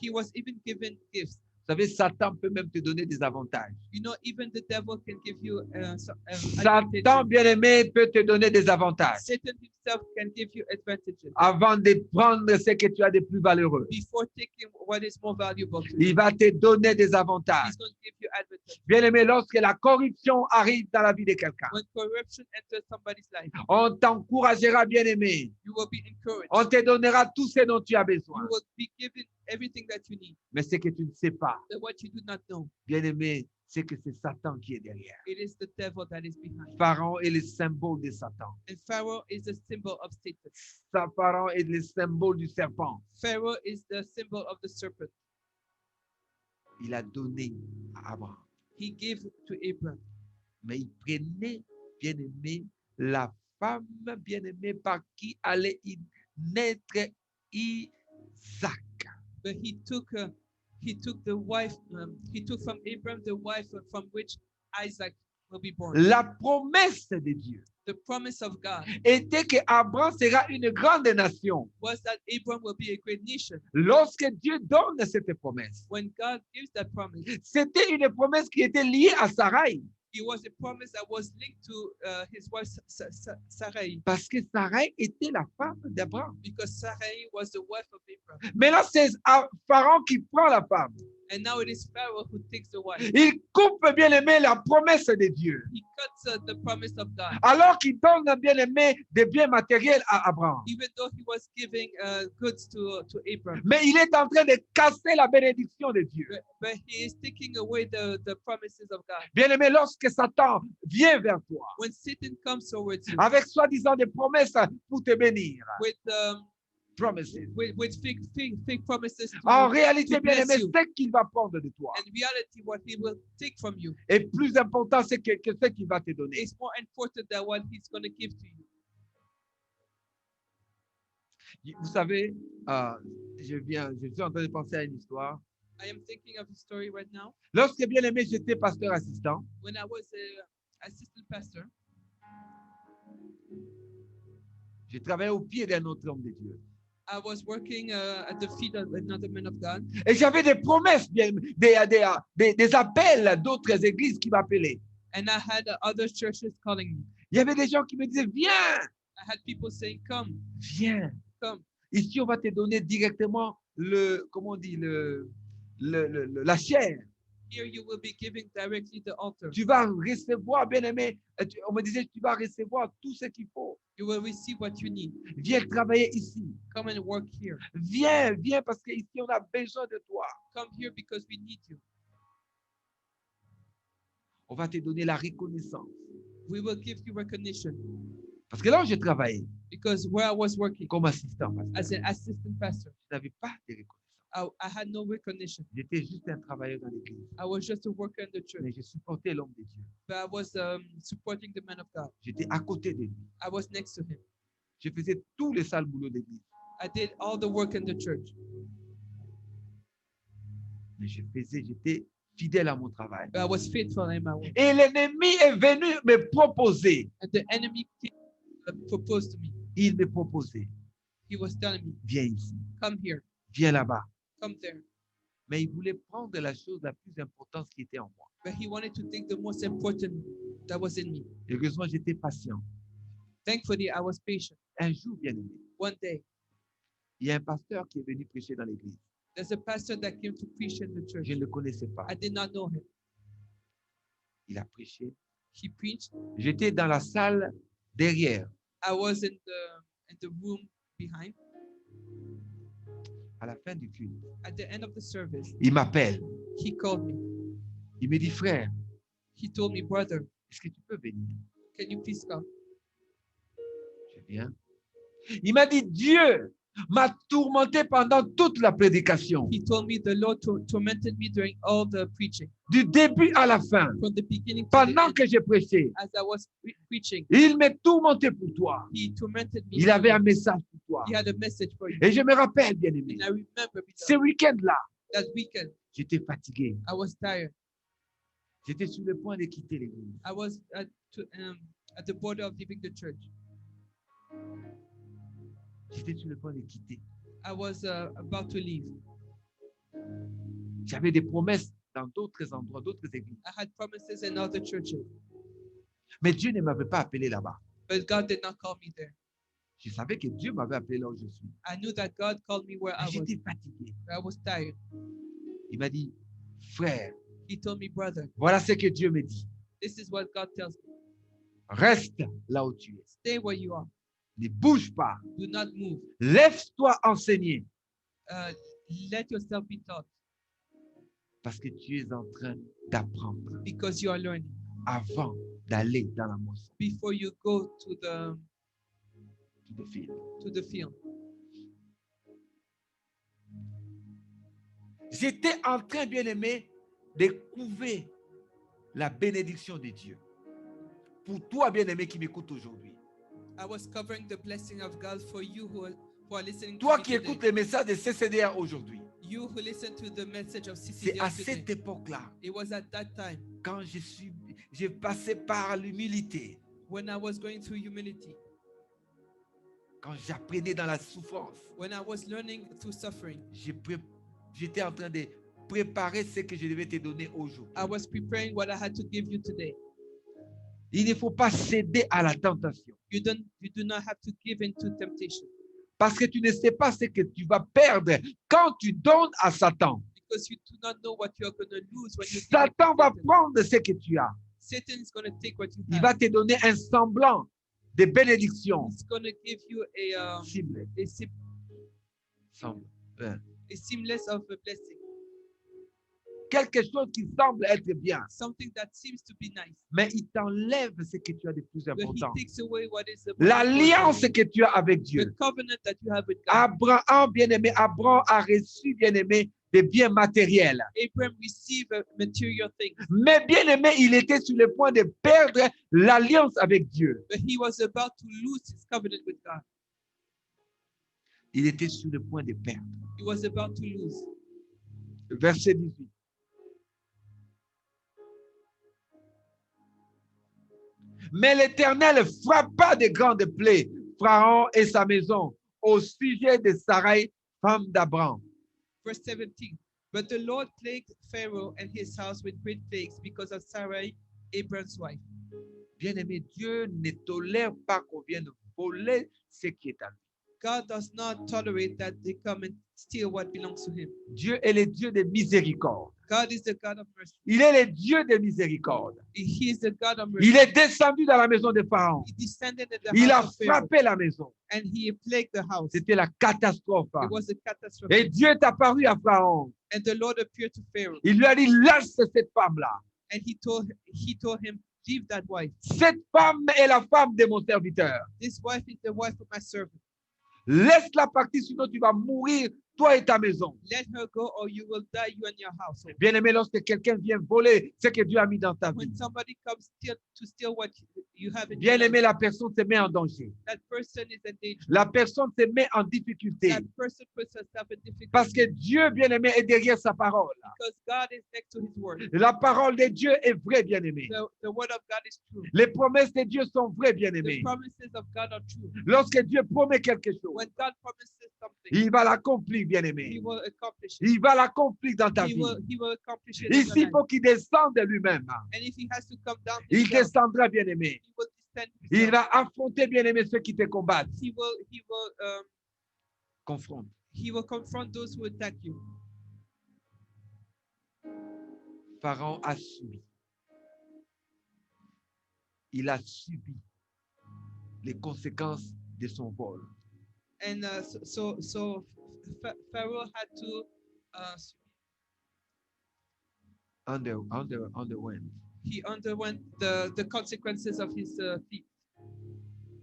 He was even given gifts. Vous savez, Satan peut même te donner des avantages. You know, even the devil can give you Satan, bien-aimé, peut te donner des avantages Satan himself can give you advantages avant de prendre ce que tu as de plus valeureux. before taking what is more valuable to you. Il va te donner des avantages. He's going to give you advantages. Bien-aimé, lorsque la corruption arrive dans la vie de quelqu'un, When corruption enters somebody's life, on t'encouragera, bien-aimé. you will be encouraged. On te donnera tout ce dont tu as besoin. You will be given everything that you need. Mais ce que tu ne sais pas, But what you do not know, bien-aimé, c'est que c'est Satan qui est derrière. it is the devil that is behind. Pharaon est le symbole de Satan. And Pharaoh is the symbol of Satan. Pharaon est le symbole du serpent. Pharaoh is the symbol of the serpent. Il a donné à Abraham. He gave to Abraham. Mais il prenait, bien-aimé, la femme bien-aimée par qui allait naître Isaac. But he took the wife. He took from Abraham the wife from which Isaac will be born. La promesse de Dieu The promise of God était que Abraham sera une grande nation. was that Abraham will be a great nation. Lorsque Dieu donne cette promesse, When God gives that promise, c'était une promesse qui était liée à Sarai. it was a promise that was linked to his wife Sarai, Parce que Sarai était la femme d'Abraham. because Sarai was the wife of Abraham. Mais là, c'est Pharaon qui prend la femme. And now it is Pharaoh who takes the wife. Il coupe, bien-aimé, la promesse de Dieu. He cuts the promise of God, Alors qu'il donne, bien-aimé, des biens matériels à Abraham. even though he was giving goods to Abraham. Mais il est en train de casser la bénédiction de Dieu. But he is taking away the promises of God. Bien-aimé, lorsque Satan vient vers toi, When Satan comes towards you avec soi-disant des promesses pour te bénir, promises. with fake promises, En réalité, to bless bien-aimé, you. c'est qu'il va prendre de toi. In reality, what he will take from you Et plus important, c'est que ce qu'il va te donner. is more important than what he's going to give to you. Vous savez, je suis en train de penser à une histoire. I am thinking of a story right now. Lorsque, bien-aimé, j'étais pasteur assistant, When I was a assistant pastor, j'ai travaillé au pied d'un autre homme de Dieu. I was working at the feet of another man of God, Et j'avais des promesses, des appels d'autres églises qui m'appelaient. and I had other churches calling me. Il y avait des gens qui me disaient, viens, I had people saying, "Come, viens. come. Ici, on va te donner directement comment on dit, la chair. Here you will be giving directly the altar. Tu vas recevoir, bien-aimé, on me disait, tu vas recevoir tout ce qu'il faut. You will receive what you need. Viens travailler ici. Come and work here. Viens parce qu'ici, on a besoin de toi. Come here because we need you. On va te donner la reconnaissance. We will give you recognition." Parce que là où j'ai travaillé Because where I was working comme assistant, as an assistant pastor, je n'avais pas de reconnaissance. I had no recognition. J'étais juste un travailleur dans l'église. I was just a worker in the church, Mais je supportais l'homme de Dieu. but I was supporting the man of God. J'étais à côté de lui. I was next to him. Je faisais tous les sales boulots d'église. I did all the work in the church, Mais j'étais fidèle à mon travail. but I was faithful in my work. Et l'ennemi est venu me proposer. And the enemy proposed to me. Il me proposait. He was telling me, Viens ici. come here, Viens là-bas. come there. Mais il voulait prendre la chose la plus importante qui était en moi. But he wanted to take the most important that was in me. Heureusement, j'étais patient. Thankfully, I was patient. Un jour, bien aimé, One day, il y a un pasteur qui est venu prêcher dans l'église. there's a pastor that came to preach in the church. Je ne le connaissais pas. I did not know him. Il a prêché. He preached. J'étais dans la salle derrière. I was in the room behind. À la fin du culte, At the end of the service, il m'appelle. he called me. Il me dit, frère, He told me, brother, est-ce que tu peux venir? can you please come? Je viens. Il m'a dit, Dieu m'a tourmenté pendant toute la prédication, He told me the Lord tormented me during all the preaching, du début à la fin, from the beginning to the pendant end. que j'ai prêché. As I was preaching, Il m'a tourmenté pour toi. he tormented me. Il avait un message pour toi. He had a message for you. Et je me rappelle, bien aimé, And I remember ce week-end-là, that weekend, j'étais fatigué. I was tired. J'étais sur le point de quitter l'église. I was at the border of leaving the church. J'étais sur le point de quitter. I was about to leave. J'avais des promesses dans d'autres endroits, d'autres églises. I had promises in other churches, Mais Dieu ne m'avait pas appelé là-bas. but God did not call me there. Je savais que Dieu m'avait appelé là où je suis. I knew that God called me where I was. J'étais fatigué. I was tired. Il m'a dit, frère, He told me, brother, voilà ce que Dieu me dit. this is what God tells me. Reste là où tu es. Stay where you are. Ne bouge pas. Do not move. Lève-toi enseigner. Let yourself be taught Parce que tu es en train d'apprendre because you are learning avant d'aller dans la moisson. before you go to the field. J'étais en train, bien aimé, de couver la bénédiction de Dieu. Pour toi, bien aimé, qui m'écoute aujourd'hui. I was covering the blessing of God for you who are listening Toi to me qui today. écoutes les messages de CCDR aujourd'hui. You who listen to the message of C'est CCDR à today. cette époque-là, It was at that time quand j'ai passé par l'humilité, when I was going through humility, quand j'apprenais dans la souffrance, when I was learning through suffering. j'étais en train de préparer ce que je devais te donner aujourd'hui. I was preparing what I had to give you today. Il ne faut pas céder à la tentation. You do not have to give in to temptation Parce que tu ne sais pas ce que tu vas perdre quand tu donnes à Satan. because you do not know what you are going to lose when you give it Satan to va Satan. prendre ce que tu as. Satan is going to take what you Il have. va te donner un semblant de bénédiction. He's going to give you Cible. Semble. a seamless of a blessing, Quelque chose qui semble être bien. something that seems to be nice, Mais il t'enlève ce que tu as de plus but he important. takes away what is the most L'alliance important, que tu as avec the Dieu. covenant that you have with God. Abraham, bien-aimé, Abraham a reçu, bien-aimé, des biens matériels. Abraham received material things, Mais bien-aimé, il était sur le point de perdre l'alliance avec Dieu. but he was about to lose his covenant with God. Il était sur le point de perdre. He was about to lose. Verset 18. Mais l'Éternel frappa de grandes plaies Pharaon et sa maison au sujet de Sarai, femme d'Abraham. Verse 17. But the Lord plagued Pharaoh and his house with great plagues because of Sarai, Abraham's wife. Bien-aimé, Dieu ne tolère pas qu'on vienne voler ce qui est à lui. God does not tolerate that they come and steal what belongs to him. Dieu est le Dieu de miséricorde. God is the God of mercy. Il est le Dieu de miséricorde. He is the God of mercy. Il est descendu dans la maison de Pharaon. He descended in the Il a house of Pharaoh frappé la maison. and he plagued the house. C'était la catastrophe. It was a catastrophe. Et Dieu est apparu à Pharaon. And the Lord appeared to Pharaoh Il lui a dit, lâche cette femme-là. and he told him, leave that wife. Cette femme est la femme de mon serviteur. This wife is the wife of my servant. Laisse-la partir, sinon tu vas mourir, toi et ta maison. Let her go, or you will die, you and your household. Bien-aimé, lorsque quelqu'un vient voler ce que Dieu a mis dans ta vie, When somebody comes to steal what you have in your bien-aimé, life, la personne se met en danger. that person is in danger. La personne se met en difficulté. That person puts herself in difficulty Parce que Dieu, bien-aimé, est derrière sa parole. because God is next to His word. La parole de Dieu est vraie, bien-aimé. The word of God is true. Les promesses de Dieu sont vraies, The bien-aimé. promises of God are true. Lorsque Dieu promet quelque chose, When God promises something, il va l'accomplir, He bien-aimé. will accomplish it. Il va l'accomplir dans ta He vie. will accomplish it in your Ici, il life. faut qu'il descende de lui-même. And if He has to come down Il himself, descendra, bien-aimé. He will descend Il himself. va affronter, bien-aimé, ceux qui te combattent. Confronte. He will confront those who attack you. Pharaon a subi. Il a subi les conséquences de son vol. And Pharaoh had to Underwent. he underwent the consequences of his feet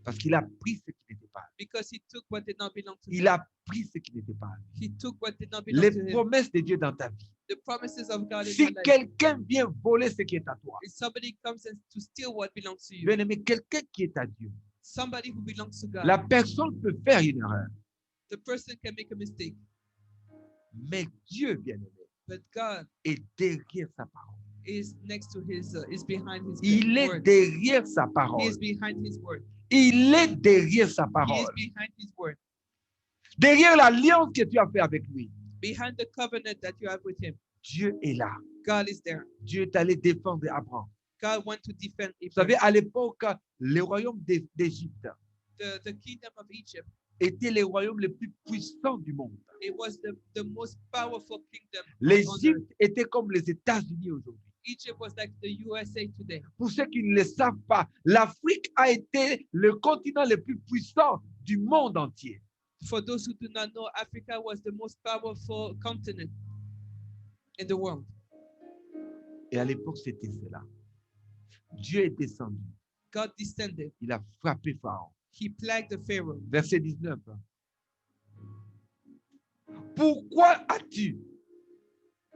Parce qu'il a pris ce qui n'était pas. because he took what did not belong to Il him. a pris ce qui n'était pas. He took what did not belong Les to him. promesses de Dieu dans ta vie. The promises of God in Si your life. quelqu'un vient voler ce qui est à toi, If somebody comes and to steal what belongs to you, bien-aimé, quelqu'un qui est à Dieu, somebody who belongs to God, la personne peut faire une erreur. the person can make a mistake, Mais Dieu, bien-aimé, but God est derrière sa parole. is next to his is behind his Il est word. derrière sa He parole. is behind his word. Il est derrière sa He is parole. behind his word. Derrière l'alliance que tu as fait avec lui. Behind the covenant that you have with him, Dieu est là. God is there. Dieu est allé défendre Abraham. God wants to defend Vous savez, Abraham. à l'époque, le royaume d'Égypte The kingdom of Egypt, était le royaume le plus puissant du monde. it was the most powerful kingdom on earth. L'Égypte était comme les États-Unis aujourd'hui. Egypt was like the USA today. Pour ceux qui ne le savent pas, l'Afrique a été le continent le plus puissant du monde entier. For those who do not know, Africa was the most powerful continent in the world. Et à l'époque, c'était cela. Dieu est descendu. God descended. Il a frappé Pharaon. He plagued the Pharaoh. Verset 19. Pourquoi as-tu?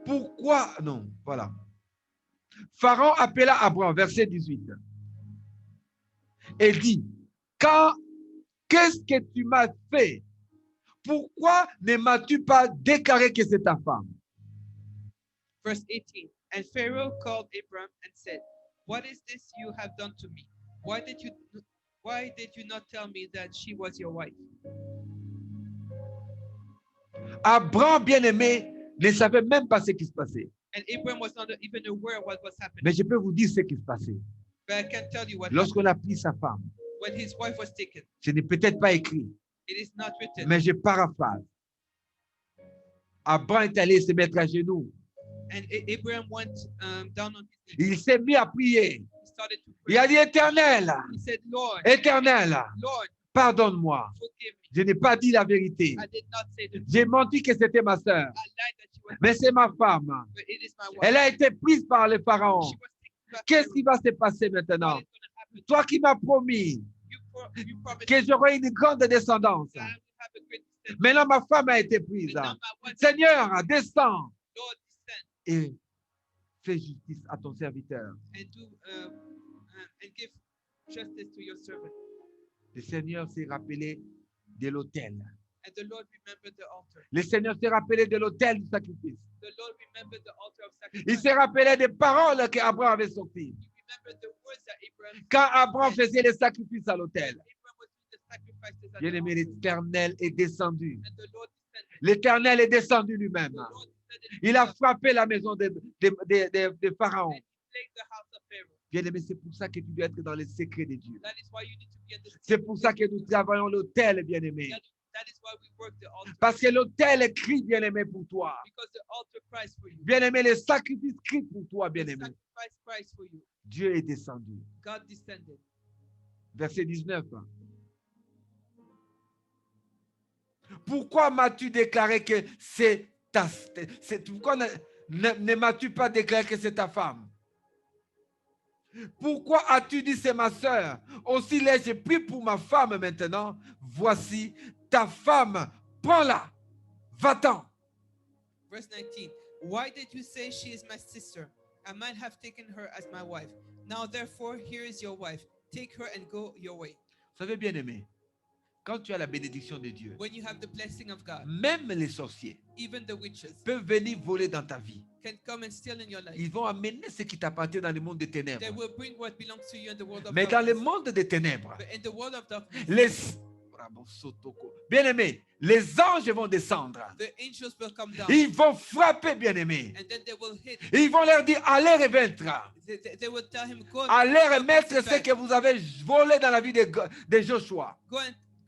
Pourquoi? Non, voilà. Pharaon appela Abraham, verset 18. Et dit, qu'est-ce que tu m'as fait? Pourquoi ne m'as-tu pas déclaré que c'est ta femme? Verse 18. And Pharaoh called Abram and said, "What is this you have done to me? Why did you not tell me that she was your wife?" Abraham, bien-aimé, ne savait même pas ce qui se passait. And Abram was not even aware of what was happening. Mais je peux vous dire ce qui se passait. But I can tell you what happened. Lorsqu'on a pris sa femme, When his wife was taken. ce n'est peut-être pas écrit, It is not written. mais je paraphrase. Abraham est allé se mettre à genoux. And Abraham went down on his knees. Il s'est mis à prier. He started to Il pray. a dit, Éternel, He said, Lord, Éternel, Lord, pardonne-moi. forgive me. Je n'ai pas dit la vérité. I did not say the truth. J'ai menti que c'était ma sœur, I lied that she was mais c'est ma femme. but it is my wife. Elle a été prise par le pharaon. She was taken by Qu'est-ce Pharaoh. qui va se passer What maintenant? is going to happen? Toi qui m'as promis You promised que j'aurai une grande descendance. that I will have a great descendant. Maintenant, ma femme a été prise. But now my wife, Seigneur, descends Lord, descend et fais justice à ton serviteur. and do and give justice to your servant. Le Seigneur s'est rappelé de l'autel. And the Lord remembered the altar. Le Seigneur s'est rappelé de l'autel du sacrifice. The Lord remembered the altar of Il sacrifice. s'est rappelé des paroles qu'Abraham avait sorties. He remembered the words that Abraham Quand Abraham faisait les sacrifices à l'autel. Abraham was doing the sacrifices at the Bien-aimé, altar. l'Éternel est descendu. And the Lord descended. L'Éternel est descendu lui-même. The Lord descended Il a himself frappé la maison de Pharaon. and he plagued the house of Pharaoh. Bien-aimé, c'est pour ça que tu dois être dans les secrets de Dieu. That is why you need to be in the C'est pour ça que nous travaillons l'autel, bien-aimé. That is why we work the altar. Parce que l'autel crie, bien-aimé, pour toi. Because the altar cries for you. Bien-aimé, les sacrifices crient pour toi, The bien-aimé. sacrifice cries for you. Dieu est descendu. God descended. Verset 19. Pourquoi m'as-tu déclaré que c'est ta... Pourquoi ne m'as-tu pas déclaré que c'est ta femme? Pourquoi as-tu dit c'est ma sœur? Aussi l'ai-je pris pour ma femme maintenant. Voici, ta femme, prends-la, va-t'en. Verse 19. Why did you say she is my sister? I might have taken her as my wife. Now therefore, here is your wife. Take her and go your way. Vous savez, bien aimé, quand tu as la bénédiction de Dieu, When you have the blessing of God, même les sorciers even the witches peuvent venir voler dans ta vie. can come and steal in your life. Ils vont amener ce qui t'appartient dans le monde des ténèbres. They will bring what belongs to you in the world of Mais dans le darkness. monde des ténèbres, But in the world of darkness, les... Bien aimé, les anges vont descendre. the angels will come down. Ils vont frapper, bien aimé. And then they will hit. Ils vont leur dire, allez remettre. They will tell him, go and, Allez remettre give ce back. que vous avez volé dans la vie de Joshua.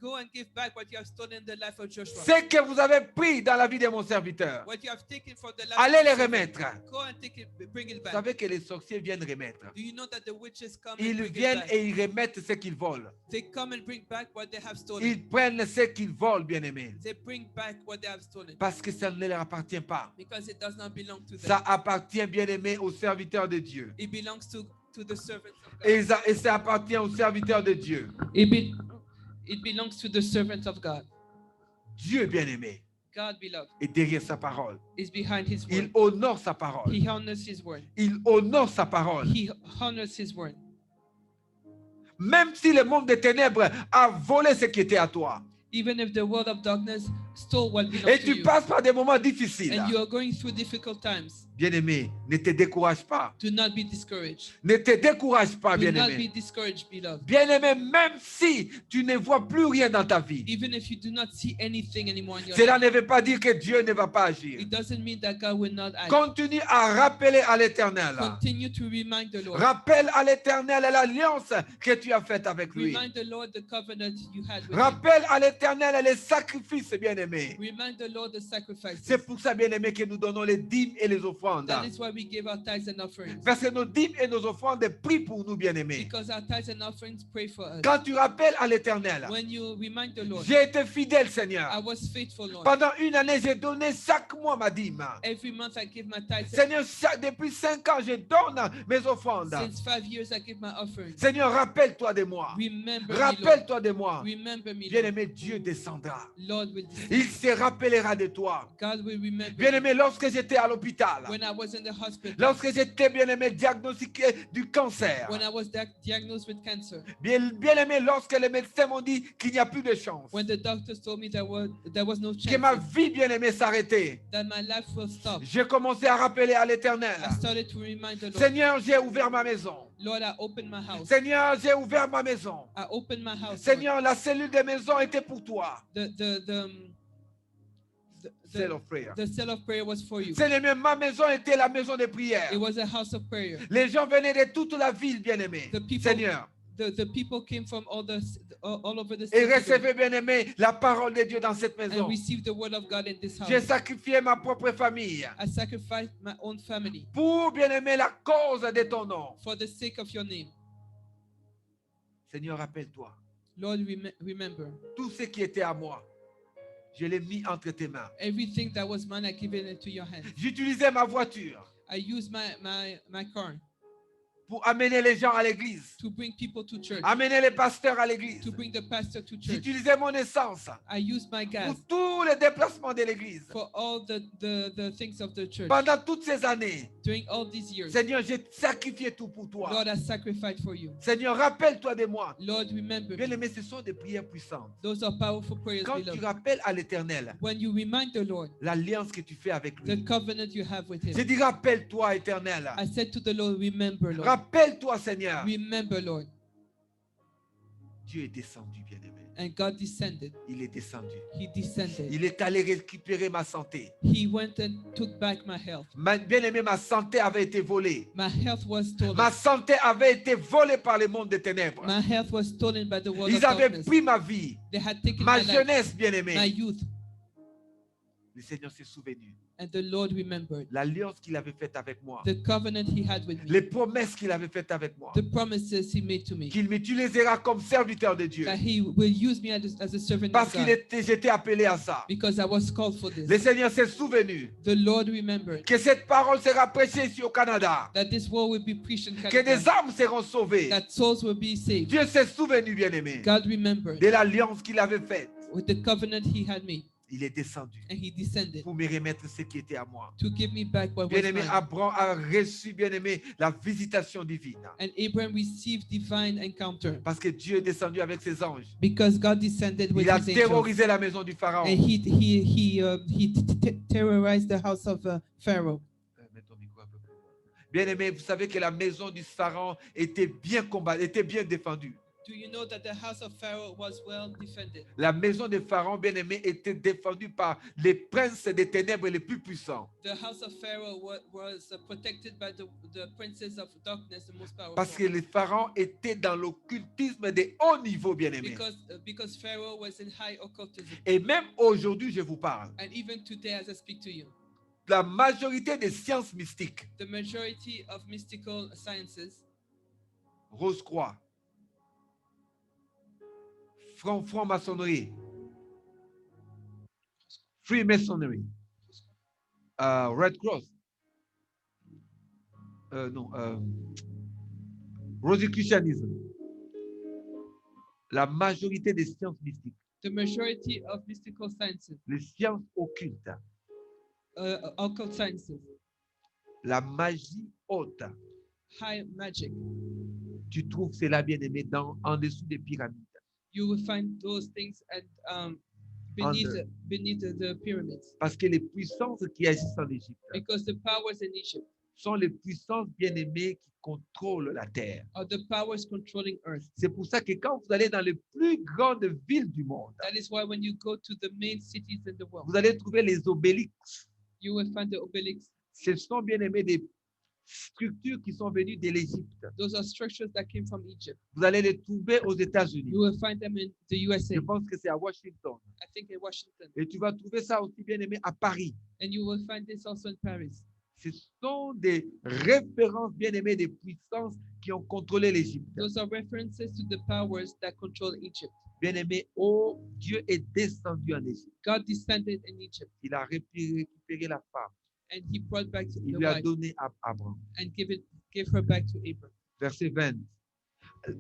Go and give back what you have stolen in the life of Joshua. Ce que vous avez pris dans la vie de mon serviteur. What you have taken for the life Allez of les your servant. remettre. Go and take it, bring it Vous back. savez que les sorciers viennent remettre. Do you know that the witches come and Ils bring it viennent back? et ils remettent ce qu'ils volent. They come and bring back what they have stolen. Ils prennent ce qu'ils volent, bien aimé. They bring back what they have stolen. Parce que ça ne leur appartient pas. Because it does not belong to them. Ça appartient, bien aimé, aux serviteurs de Dieu. It belongs to the servants of God. Et ça appartient aux serviteurs de Dieu. It belongs to the servants of God. Dieu, bien aimé, God, beloved, est derrière sa parole. is behind his Il word. honore sa parole. He honors his word. Il honore sa parole. He honors his word. Même si le monde des ténèbres a volé ce qui était à toi. Even if the world of darkness stole what belongs Et to tu you. passes par des moments difficiles. And you are going through difficult times. Bien-aimé, ne te décourage pas. Do not be discouraged. Ne te décourage pas, Do not be bien-aimé. discouraged, beloved. Bien-aimé, même si tu ne vois plus rien dans ta vie, Even if you do not see anything anymore in your cela life, ne veut pas dire que Dieu ne va pas agir. it doesn't mean that God will not act. Continue à rappeler à l'Éternel. Continue to remind the Lord. Rappelle à l'Éternel l'alliance que tu as faite avec lui. Remind the Lord the covenant you had with him. Rappelle à l'Éternel les sacrifices, bien-aimés. Remind the Lord the sacrifices. C'est pour ça, bien-aimés, que nous donnons les dîmes et les offrandes. That is why we give our tithes and offerings. Parce que nos dîmes et nos offrandes prient pour nous, bien-aimés. Because our tithes and offerings pray for us. Quand tu rappelles à l'Éternel, When you remind the Lord, j'ai été fidèle, I Seigneur. was faithful, Lord. Pendant une année, j'ai donné chaque mois ma dîme. Every month I give my tithes. Seigneur, depuis 5 ans, je donne mes offrandes. Since 5 years I give my offerings. Seigneur, rappelle-toi de moi. Remember me, Lord. Rappelle-toi de moi. Remember me, Lord. Bien-aimé, Dieu descendra. Lord will descend. Il se rappellera de toi. God will remember me. Bien-aimé, lorsque j'étais à l'hôpital, When I was in the hospital, lorsque j'étais, bien-aimé, diagnostiqué du cancer, when I was diagnosed with cancer, bien-aimé, lorsque les médecins m'ont dit qu'il n'y a plus de chance, when the doctors told me there was no que ma chance, vie, bien-aimé, s'arrêtait, that my life will stop, j'ai commencé à rappeler à l'Éternel. I started to remind the Lord, Seigneur, j'ai ouvert ma maison. Lord, I opened my house. Seigneur, j'ai ouvert ma maison. I opened my house. Lord. Seigneur, la cellule de maison était pour toi. Cell of prayer. The cell of prayer was for you. Seigneur, ma maison était la maison de prière. It was a house of prayer. Les gens venaient de toute la ville, bien-aimé. The people- Seigneur, The people came from all over the et city recevez, bien-aimé, la parole de Dieu dans cette and maison. received the word of God in this J'ai house. sacrifié ma propre famille I sacrificed my own family pour, bien-aimé, la cause de ton nom. for the sake of your name. Seigneur, rappelle-toi, Lord, remember tout ce qui était à moi, je l'ai mis entre tes mains. everything that was mine. I give it into your hands. J'utilisais ma voiture I used my car pour amener les gens à l'église, to bring people to church, amener les pasteurs à l'église. to bring the pastor to church. J'utilisais mon essence I used my gas pour tous les déplacements de l'église. for all the things of the church. Pendant toutes ces années, During all these years, Seigneur, j'ai sacrifié tout pour toi. Lord, I sacrificed for you. Seigneur, rappelle-toi de moi. Lord, remember me. Bien-aimé, ce sont des prières puissantes. Those are powerful prayers, Quand tu beloved. rappelles à l'Éternel When you remind the Lord l'alliance que tu fais avec the lui, covenant you have with je him, dis rappelle-toi, Éternel. I said to the Lord, remember, Lord. Rappelle-toi, Seigneur. Remember, Lord. Dieu est descendu, bien-aimé. And God descended. Il est descendu. He descended. Il est allé récupérer ma santé. He went and took back my health. Bien-aimé, ma santé avait été volée. My health was stolen. Ma santé avait été volée par le monde des ténèbres. My health was stolen by the world of Ils avaient darkness. pris ma vie, They had taken ma my life, jeunesse, my bien-aimé. youth, Le Seigneur s'est souvenu. and the Lord remembered L'alliance qu'il avait faite avec moi. the covenant he had with me, Les promesses qu'il avait faites avec moi. the promises he made to me, Qu'il m'utilisera comme serviteur de Dieu. that he will use me as a servant Parce of qu'il God, était, j'étais appelé à ça. because I was called for Le this. Seigneur s'est souvenu The Lord remembered que cette parole sera prêchée ici au Canada. that this word will be preached in Que des Canada, âmes seront sauvées. that souls will be saved. Dieu s'est souvenu, bien-aimé, God remembered de l'alliance qu'il avait faite with the covenant he had made. Il est descendu And he descended pour me remettre ce qui était à moi. to give me back what was Bien-aimé, mine. Abraham a reçu, bien-aimé, la visitation divine. And Abraham received divine encounter Parce que Dieu est descendu avec ses anges. because God descended with Il a his angels. terrorisé la maison du Pharaon. And he terrorized the house of Pharaoh. Mets ton micro un peu plus loin. Bien-aimé, vous savez que la maison du Pharaon était bien combattue, était bien défendue. Do you know that the house of Pharaoh was well defended? La maison de Pharaon, bien-aimé, était défendue par les princes des ténèbres les plus puissants. The house of Pharaoh was protected by the princes of darkness, the most powerful. Parce que le Pharaon était dans l'occultisme de haut niveau, bien-aimé. Because Pharaoh was in high occultism. Et même aujourd'hui, je vous parle. And even today, as I speak to you, La majorité des sciences mystiques, the majority of mystical sciences, Rose-Croix, franc-maçonnerie, Freemasonry, Red Cross, Rosicrucianisme, la majorité des sciences mystiques, the majority of mystical sciences, les sciences occultes, occult sciences, la magie haute, high magic, tu trouves cela, bien-aimé, en dessous des pyramides. You will find those things beneath the pyramids. Parce que les puissances qui agissent en Égypte Because the powers in Egypt sont les puissances bien-aimées qui contrôlent la terre. are the powers controlling earth. C'est pour ça que quand vous allez dans les plus grandes villes du monde, That is why when you go to the main cities in the world, vous allez trouver les obélisques. you will find the obelisks. Ce sont bien-aimés des structures qui sont venues de l'Égypte. Those are structures that came from Egypt. Vous allez les trouver aux États-Unis. You will find them in the USA. Je pense que c'est à Washington. I think in Washington. Et tu vas trouver ça aussi, bien-aimé, à Paris. And you will find this also in Paris. Ce sont des références, bien-aimées, des puissances qui ont contrôlé l'Égypte. Those are references to the powers that control Egypt. Bien-aimé, oh, Dieu est descendu en Égypte. God descended in Egypt. Il a récupéré la femme. And he brought back the Il lui a wife donné à Abraham. and gave her back to Abraham. Verset 20.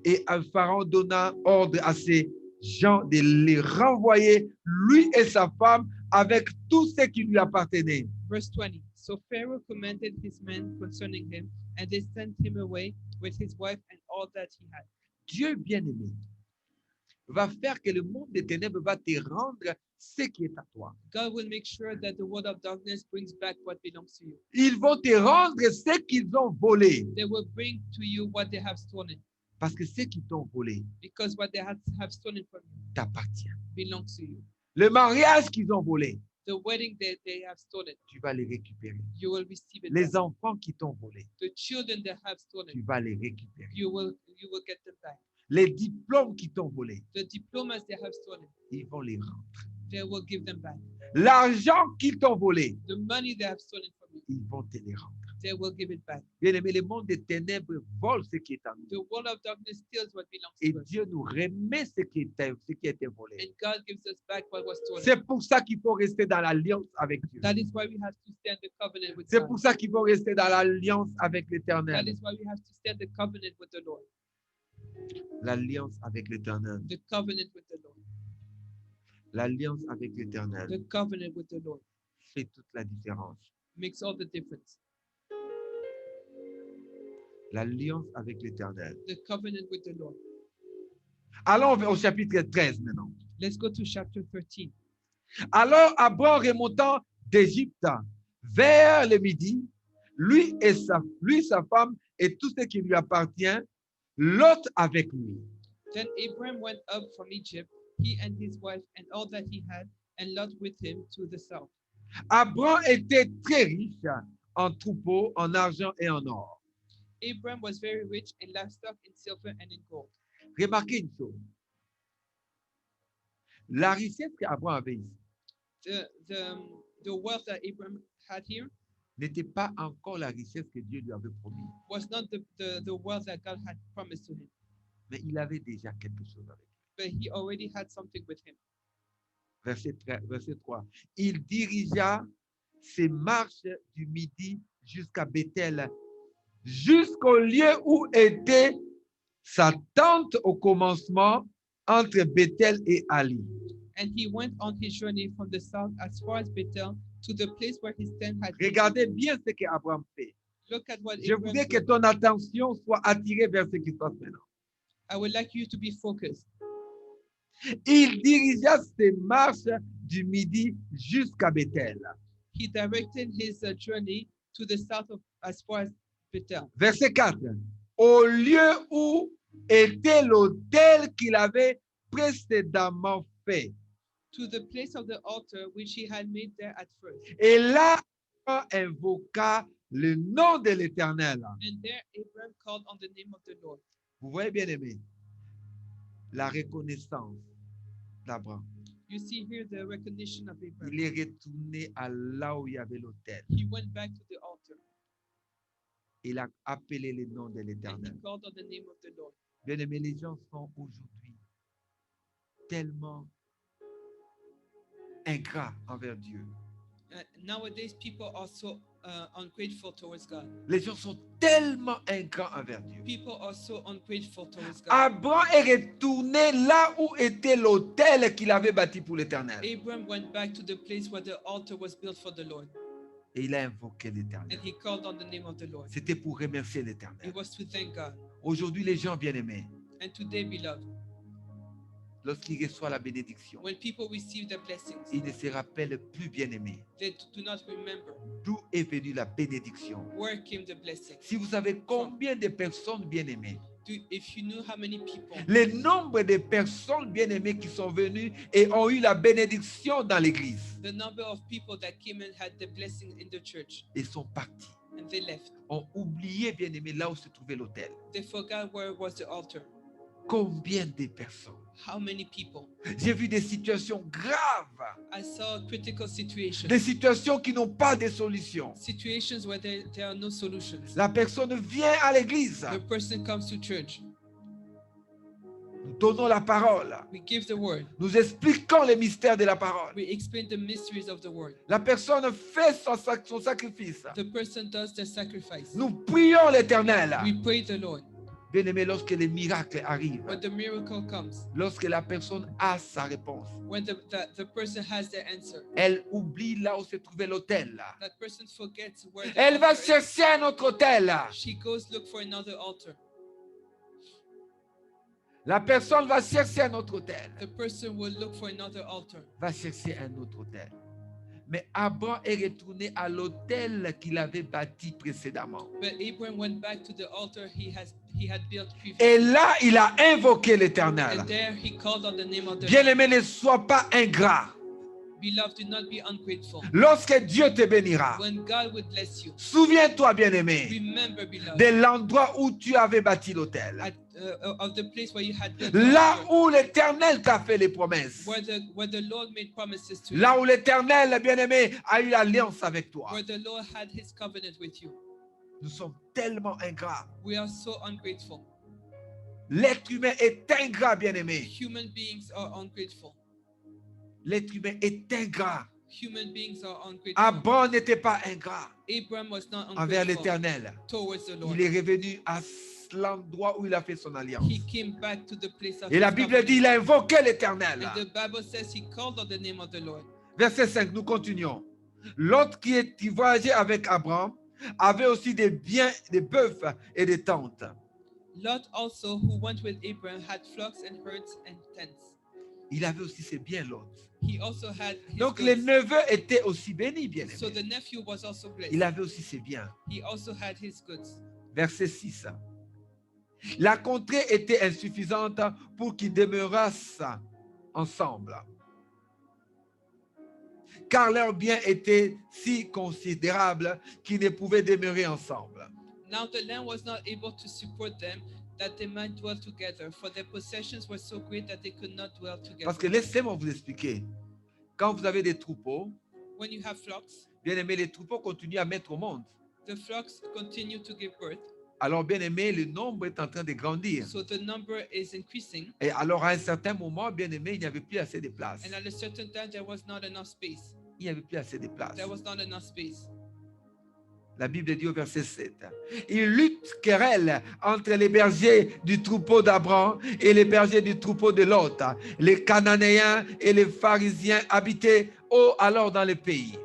Et un Pharaon donna ordre à ses gens de les renvoyer, lui et sa femme, avec tout ce qui lui appartenait. Verse 20. So Pharaoh commanded his men concerning him, and they sent him away with his wife and all that he had. Dieu bien-aimé va faire que le monde des ténèbres va te rendre ce qui est à toi. God will make sure that the world of darkness brings back what belongs to you. Ils vont te rendre ce qu'ils ont volé. They will bring to you what they have stolen, Parce que ce qu'ils t'ont volé because what they have stolen from you t'appartient. belongs to you. Le mariage qu'ils ont volé, The wedding that they have stolen, tu vas les récupérer. you will receive it Les back. enfants qui t'ont volé, The children that have stolen, tu vas les récupérer. you will get them back. Les diplômes qui t'ont volé, The diplomas they have stolen, ils vont les rendre. they will give them back. L'argent qu'ils t'ont volé, The money they have stolen from you, ils vont te les rendre. they will give it back. Bien-aimé, le monde des ténèbres vole ce qui est à nous. The world of darkness steals what belongs Et to us, Dieu nous remet ce qui a été volé. and God gives us back what was stolen. C'est pour ça qu'il faut rester dans l'alliance avec Dieu. That is why we have to stand the covenant with C'est God. pour ça qu'il faut rester dans l'alliance avec That l'Éternel. is why we have to stand the covenant with the Lord. L'alliance avec l'Éternel. The covenant with the Lord. L'alliance avec l'Éternel The covenant with the Lord fait toute la différence. makes all the difference. L'alliance avec l'Éternel. The covenant with the Lord. Allons au chapitre 13 maintenant. Let's go to chapter 13. Alors Abraham remontant d'Égypte vers le midi, lui, sa femme et tout ce qui lui appartient, Lot avec lui. Then Abraham went up from Egypt, he and his wife and all that he had, and Lot with him to the south. Abraham était très riche en troupeaux, en argent et en or. Abraham was very rich in livestock, in silver, and in gold. Remarquez une chose. La richesse qu'Abraham avait ici The wealth that Abraham had here n'était pas encore la richesse que Dieu lui avait promis. was not the wealth that God had promised to him, Mais il avait déjà quelque chose avec lui. but he already had something with him. Verset 3. Il dirigea ses marches du midi jusqu'à Bethel, jusqu'au lieu où était sa tente au commencement entre Bethel et Ali. And he went on his journey from the south as far as Bethel to the place where his tent had been. Regardez bien ce qu'Abraham fait. Look at what Je Abraham voudrais que did. ton attention soit attirée vers ce qui se passe maintenant. I would like you to be focused. Il dirigea ses marches du midi jusqu'à Bethel. He directed his journey to the south of as far as Bethel. Verset 4. Au lieu où était l'autel qu'il avait précédemment fait. To the place of the altar which he had made there at first. Et là, invoqua le nom de l'Éternel. And there Abraham called on the name of the Lord. Vous voyez, bien aimé, la reconnaissance d'Abraham. You see here the recognition of Abraham. Il est retourné à là où il y avait l'autel. He went back to the altar Il a appelé le nom de and he l'Éternel. called on the name of the Lord. Bien aimé, les gens sont aujourd'hui tellement ingrats envers Dieu. Nowadays, people are so ungrateful towards God. Les gens sont tellement ingrats envers Dieu. People are so ungrateful towards God. Abraham est retourné là où était l'autel qu'il avait bâti pour l'Éternel. Abraham went back to the place where the altar was built for the Lord, Et il a invoqué l'Éternel. and he called on the name of the Lord. C'était pour remercier l'Éternel. It was to thank God. Aujourd'hui, les gens bien-aimés, And today, beloved, lorsqu'ils reçoivent la bénédiction, when people receive the blessings, ils ne se rappellent plus, bien-aimés, they do not remember d'où est venue la bénédiction. where came the blessing. Si vous savez combien de personnes bien-aimées, If you knew how many people, le nombre de personnes bien-aimées qui sont venues et ont eu la bénédiction dans l'église, the number of people that came and had the blessing in the church, ils sont partis, and they left. ont oublié, bien-aimés, là où se trouvait l'autel. They forgot where was the altar. Combien de personnes? How many people? J'ai vu des situations graves, I saw critical situations. des situations qui n'ont pas de solution. Situations where there are no solutions. La personne vient à l'église, The person comes to church. nous donnons la parole, We give the word. nous expliquons les mystères de la parole. We explain the mysteries of the word. La personne fait son sacrifice. The person does the sacrifice. Nous prions l'Éternel. We pray the Lord. Bien-aimé, lorsque les miracles arrivent, When the miracle comes, lorsque la personne a sa réponse, when the person has their answer, elle oublie là où se trouvait l'autel. that person forgets where the Elle va altar is. chercher un autre autel. She goes look for another altar. La personne va chercher un autre autel. The person will look for another altar. Va chercher un autre autel. Mais Abraham est retourné à l'autel qu'il avait bâti précédemment. But Abraham went back to the altar he had built previously. Et là, il a invoqué l'Éternel. And there he called on the name of the Lord. Bien-aimé, ne sois pas ingrat. Beloved, do not be ungrateful. Lorsque Dieu te bénira, When God would bless you, souviens-toi, bien-aimé, remember, beloved, de l'endroit où tu avais bâti l'autel. of the place where you had built Là the altar, où l'Éternel t'a fait les promesses. where the Lord made promises to Là you, où l'Éternel, bien-aimé, a eu l'alliance avec toi. where the Lord had his covenant with you. Nous sommes tellement ingrats. We are so ungrateful. L'être humain est ingrat, bien-aimé. Human beings are ungrateful. L'être humain est ingrat. Human beings are ungrateful. Abraham n'était pas ingrat Abraham was not envers ungrateful l'Éternel. towards the Lord. Il est revenu à l'endroit où il a fait son alliance. He came back to the place of Et la his Bible covenant. dit, il a invoqué l'Éternel. And the Bible says he called on the name of the Lord. Verset 5, nous continuons. L'autre qui voyageait avec Abraham avait aussi des biens, des bœufs et des tentes. Lot also, who went with Abraham, had flocks and herds and tents. Il avait aussi ses biens, l'autre. He also had his Donc goods. les neveux étaient aussi bénis, bien So aimés. the nephew was also blessed. Il avait aussi ses biens. He also had his goods. Verset 6. La contrée était insuffisante pour qu'ils demeurassent ensemble, car leurs biens étaient si considérables qu'ils ne pouvaient demeurer ensemble. Now the land was not able to support them, that they might dwell together, for their possessions were so great that they could not dwell together. Parce que laissez-moi vous expliquer. Quand vous avez des troupeaux, When you have flocks, bien aimé, les troupeaux continuent à mettre au monde. the flocks continue to give birth. Alors, bien aimé, le nombre est en train de grandir. So the number is increasing, Et alors, à un certain moment, bien aimé, il n'y avait plus assez de place. and at a certain time there was not enough space. Il n'y avait plus assez de place. There was not enough space. La Bible dit au verset 7, il lutte querelle entre les bergers du troupeau d'Abraham et les bergers du troupeau de Lot. Les Cananéens et les Pharisiens habitaient alors dans le pays.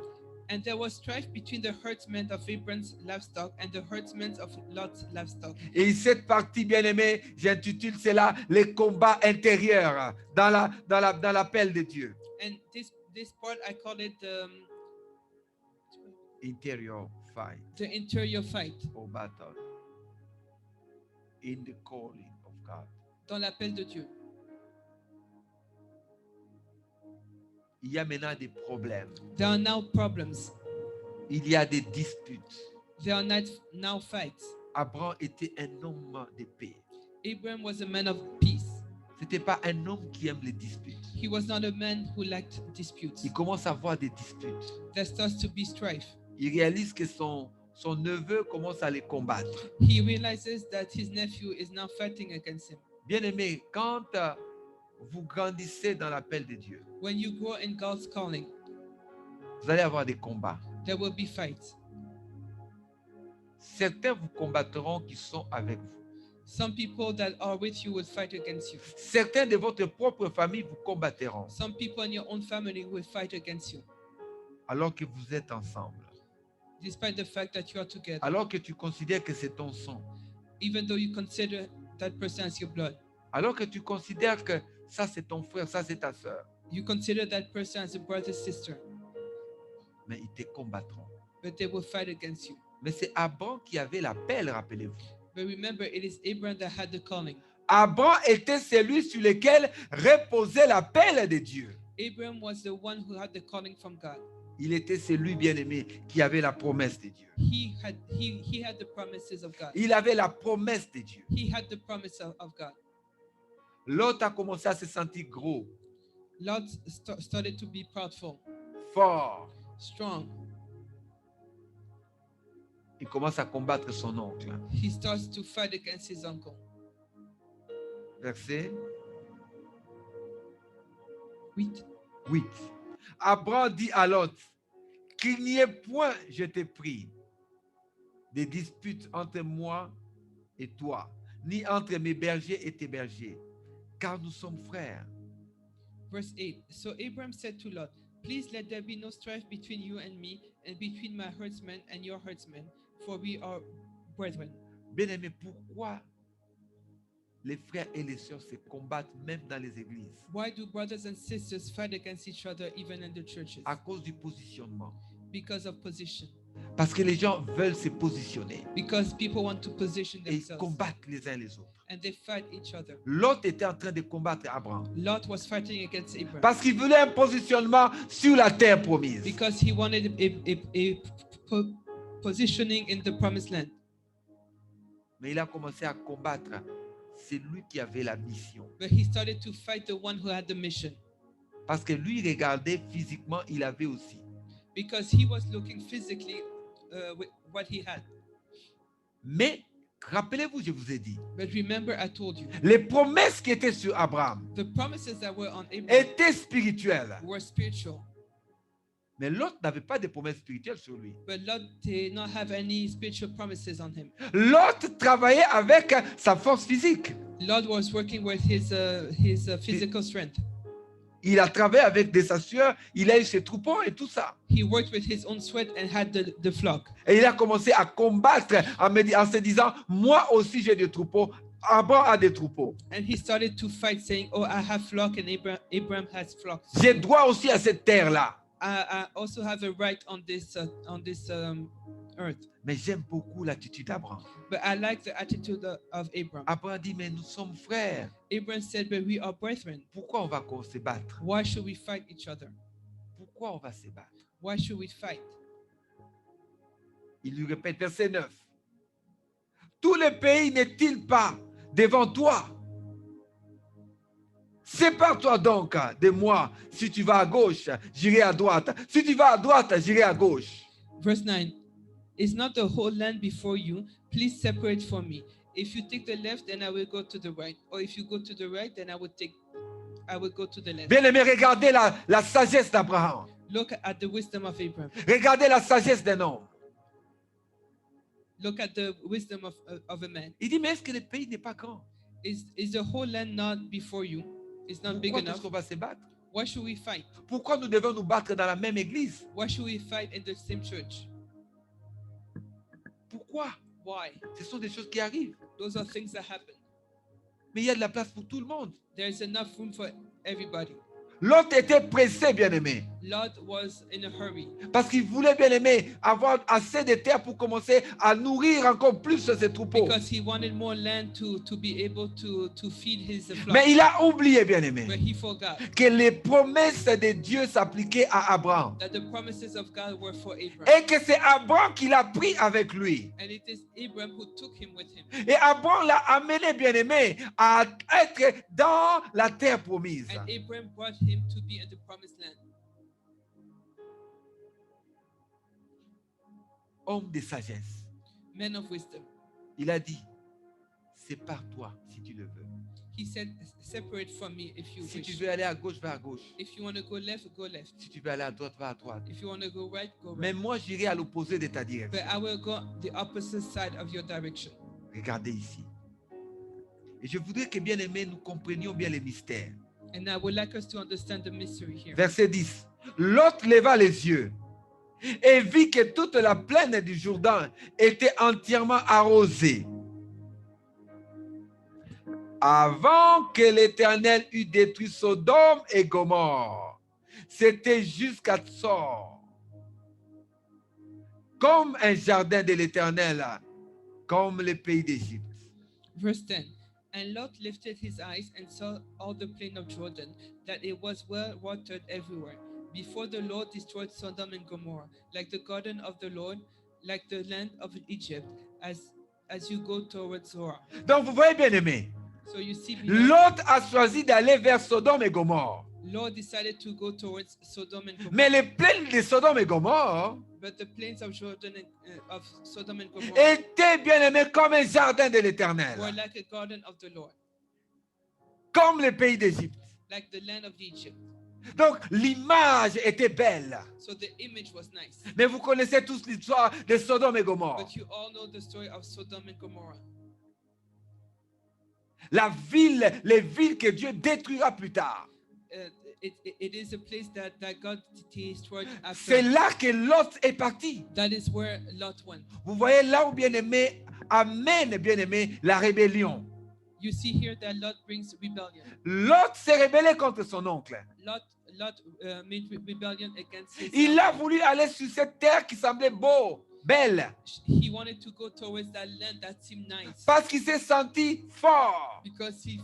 And there was strife between the herdsmen of Abram's livestock and the herdsmen of Lot's livestock. Et cette partie, bien-aimée, j'intitule cela les combats intérieurs dans l'appel de Dieu. And this part I call it Interior fight the interior fight, or battle in the calling of God. dans l'appel de Dieu. Il y a maintenant des problèmes. There are now problems. Il y a des disputes. There are now fights. Abraham était un homme de paix. Abram was a man of peace. Ce n'était pas un homme qui aime les disputes. He was not a man who liked disputes. Il commence à avoir des disputes. There starts to be strife. Il réalise que son neveu commence à les combattre. He realizes that his nephew is now fighting against him. Bien-aimé, quand vous grandissez dans l'appel de Dieu, When you grow in God's calling, vous allez avoir des combats. there will be fights. Certains vous combattront qui sont avec vous. Some people that are with you will fight against you. Certains de votre propre famille vous combattront Some people in your own family will fight against you, alors que vous êtes ensemble. despite the fact that you are together. Alors que tu considères que c'est ton sang. Even though you consider that person as your blood. Alors que tu considères que ça c'est ton frère, ça c'est ta soeur. You consider that person as a brother, sister, Mais ils te combattront. but they will fight against you. Mais c'est Abraham qui avait l'appel, rappelez-vous. But remember, it is Abraham that had the calling. Abraham était celui sur lequel reposait l'appel de Dieu. Abraham was the one who had the calling from God. Il était celui bien-aimé qui avait la promesse de Dieu. He had the promises of God. Il avait la promesse de Dieu. He had the promise of God. L'autre a commencé à se sentir gros, Lot started to be proudful, fort. strong. Il commence à combattre son oncle. He starts to fight against his uncle. Verset 8. 8. Abraham dit à Lot, qu'il n'y ait point, je te prie, des disputes entre moi et toi, ni entre mes bergers et tes bergers, car nous sommes frères. Verse 8. So Abraham said to Lot, please let there be no strife between you and me, and between my herdsmen and your herdsmen, for we are brethren. Bien-aimé, pourquoi les frères et les sœurs se combattent même dans les églises? Why do brothers and sisters fight against each other even in the churches? À cause du positionnement. Because of position. Parce que les gens veulent se positionner Because people want to position et ils themselves, combattent les uns les autres. and they fight each other. Lot était en train de combattre Abraham Lot was fighting against Abraham parce qu'il voulait un positionnement sur la terre promise. because he wanted a positioning in the promised land. Mais il a commencé à combattre celui qui avait la mission. But he started to fight the one who had the mission, Parce que lui, regardait physiquement, il avait aussi. because he was looking physically with what he had. Mais, rappelez-vous, je vous ai dit, But remember, I told you, les promesses qui étaient sur Abraham the promises that were on Abraham étaient spirituelles. were spiritual. Mais Lot n'avait pas de promesses spirituelles sur lui. But Lot did not have any spiritual promises on him. Lot travaillait avec sa force physique. Lot was working with his physical strength. Il a travaillé avec des assureurs, il a eu ses troupeaux et tout ça. He worked with his own sweat and had the flock. Et il a commencé à combattre en se disant, moi aussi j'ai des troupeaux, Abraham a des troupeaux. And he started to fight, saying, oh, I have flock and Abraham has flocks. J'ai droit aussi à cette terre-là. I also have a right on this earth. Mais j'aime beaucoup l'attitude d'Abraham. But I like the attitude of Abraham. Abraham dit, mais nous sommes frères. Abraham said, but we are brethren. Pourquoi on va se battre? Why should we fight each other? Pourquoi on va se battre? Why should we fight? Il lui répète, verset 9. Tout le pays n'est-il pas devant toi? Sépare-toi donc de moi. Si tu vas à gauche, j'irai à droite. Si tu vas à droite, j'irai à gauche. Verse 9. Is not the whole land before you? Please separate from me. If you take the left, then I will go to the right. Or if you go to the right, then I will go to the left. Bien-aimé, regardez la sagesse d'Abraham. Look at the wisdom of Abraham. Regardez la sagesse d'un homme. Look at the wisdom of a man. Il dit, mais est-ce que le pays n'est pas grand? Is the whole land not before you? It's not big Pourquoi est-ce enough. qu'on va se battre? Why should we fight? Pourquoi nous devons nous battre dans la même église? Why should we fight in the same church? Pourquoi? Why? Ce sont des choses qui arrivent. Those are things that happen. Mais il y a de la place pour tout le monde. There's enough room for everybody. Lot était pressé, bien-aimé, Lot was in a hurry parce qu'il voulait, bien-aimé, avoir assez de terre pour commencer à nourrir encore plus ses troupeaux. because he wanted more land to be able to feed his flock. Mais il a oublié, But bien-aimé, he forgot que les promesses de Dieu s'appliquaient à Abraham. that the promises of God were for Abraham. Et que c'est Abraham qui l'a pris avec lui. And it is Abraham who took him with him. Et Abraham l'a amené, bien-aimé, à être dans la terre promise. And Abraham brought him to be in the promised land. Homme de sagesse. Men of wisdom. Il a dit, sépare-toi si tu le veux. He said, separate from me if you Si tu wish. veux aller à gauche, va à gauche. If you want to go left, go left. Si tu veux aller à droite, va à droite. If you want to go right, go Mais right. moi, j'irai à l'opposé de ta direction. But I will go the opposite side of your direction. Regardez ici. Et je voudrais que, bien aimés, nous comprenions bien les mystères. And I would like us to understand the mystery here. Verset 10. Lot leva les yeux et vit que toute la plaine du Jourdain était entièrement arrosée. Avant que l'Éternel eût détruit Sodome et Gomorrhe, c'était jusqu'à Tsor, comme un jardin de l'Éternel, comme le pays d'Égypte. Verse 10. And Lot lifted his eyes and saw all the plain of Jordan, that it was well watered everywhere, before the Lord destroyed Sodom and Gomorrah, like the garden of the Lord, like the land of Egypt, as you go towards Zoar. Donc vous voyez, bien aimé, So you see, beloved, Lot a choisi d'aller vers Sodome et Gomorrhe. Lord decided to go towards Sodom and Gomorrah. Mais les plaines de Sodome et Gomorrhe But the plains of Jordan and, of Sodom and Gomorrah étaient, bien aimés, comme un jardin de l'Éternel, were like a garden of the Lord, comme le pays d'Égypte. like the land of Egypt. Donc l'image était belle. So the image was nice. Mais vous connaissez tous l'histoire de Sodome et Gomorrhe. But you all know the story of Sodom and Gomorrah. La ville, les villes que Dieu détruira plus tard. It is a place that God destroyed C'est after. là que Lot est parti. That is where Lot went. Vous voyez là où, bien aimé, amène, bien aimé, la rébellion. You see here that Lot brings rebellion. Lot s'est rébellé contre son oncle. Lot made rebellion against his Il a uncle. voulu aller sur cette terre qui semblait belle, He wanted to go towards that land that seemed nice parce qu'il s'est senti fort. because he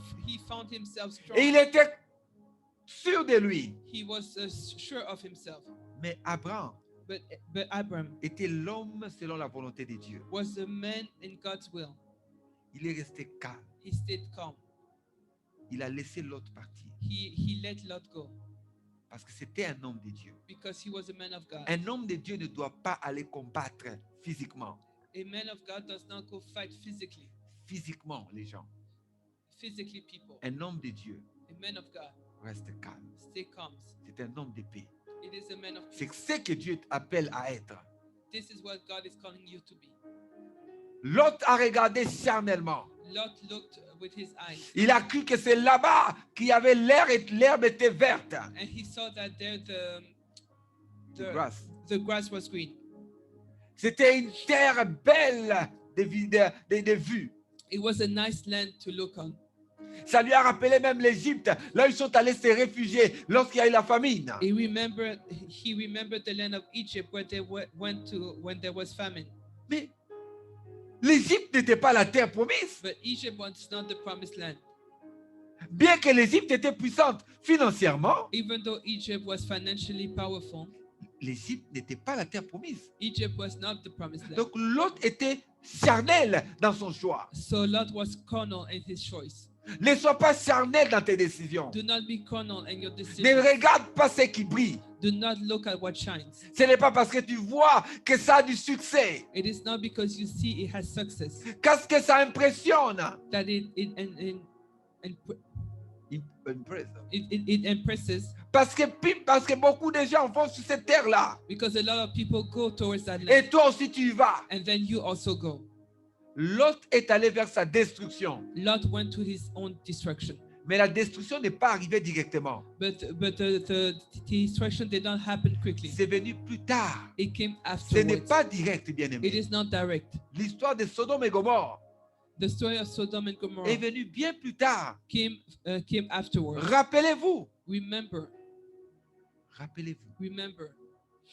found himself strong. Et il était sûr de lui. He was sure of himself. Mais Abraham But Abram était l'homme selon la volonté de Dieu. was a man in God's will. Il est resté calme. He stayed calm. Il a laissé Lot partir. He let Lot go Parce que c'était un homme de Dieu. because he was a man of God. Un homme de Dieu ne doit pas aller combattre physiquement. A man of God does not go fight physically. Physiquement, les gens. Physically, people. Un homme de Dieu A man of God reste calme. stay calm. C'est un homme de paix. It is a man of C'est peace. ce que Dieu appelle à être. This is what God is calling you to be. Lot a regardé charnellement. Lot looked with his eyes Il a cru que c'est là-bas qu'il y avait l'air et l'herbe était verte. and he saw that there The grass. the grass was green. C'était une terre belle de vue. It was a nice land to look on. Ça lui a rappelé même l'Égypte, là où ils sont allés se réfugier lorsqu'il y a eu la famine. He remembered the land of Egypt where they went to when there was famine. Mais l'Égypte n'était pas la terre promise. But Egypt was not the promised land. Bien que l'Égypte était puissante financièrement, Even though Egypt was financially powerful, l'Égypte n'était pas la terre promise. Egypt was not the promised land. Donc l'autre était charnel dans son choix. So Lot was carnal in his choice. Ne sois pas charnel dans tes décisions. Do not be carnal in your Ne decisions. regarde pas ce qui brille. Do not look at what shines. Ce n'est pas parce que tu vois que ça a du succès, It is not because you see it has success qu'est-ce que ça impressionne. that Impress. It impresses Parce que beaucoup de gens vont sur cette terre-là. because a lot of people go towards that Et land. toi aussi, tu y vas. And then you also go. Lot est allé vers sa destruction. Lot went to his own destruction. Mais la destruction n'est pas arrivée directement. But the destruction did not happen quickly. C'est venu plus tard. It came Ce n'est afterwards. pas direct, bien It aimé. is not direct. L'histoire de Sodome et Gomorrhe The story of Sodom and est Gomorrah venue bien plus tard. came afterwards. Rappelez-vous. Remember, Rappelez-vous. remember.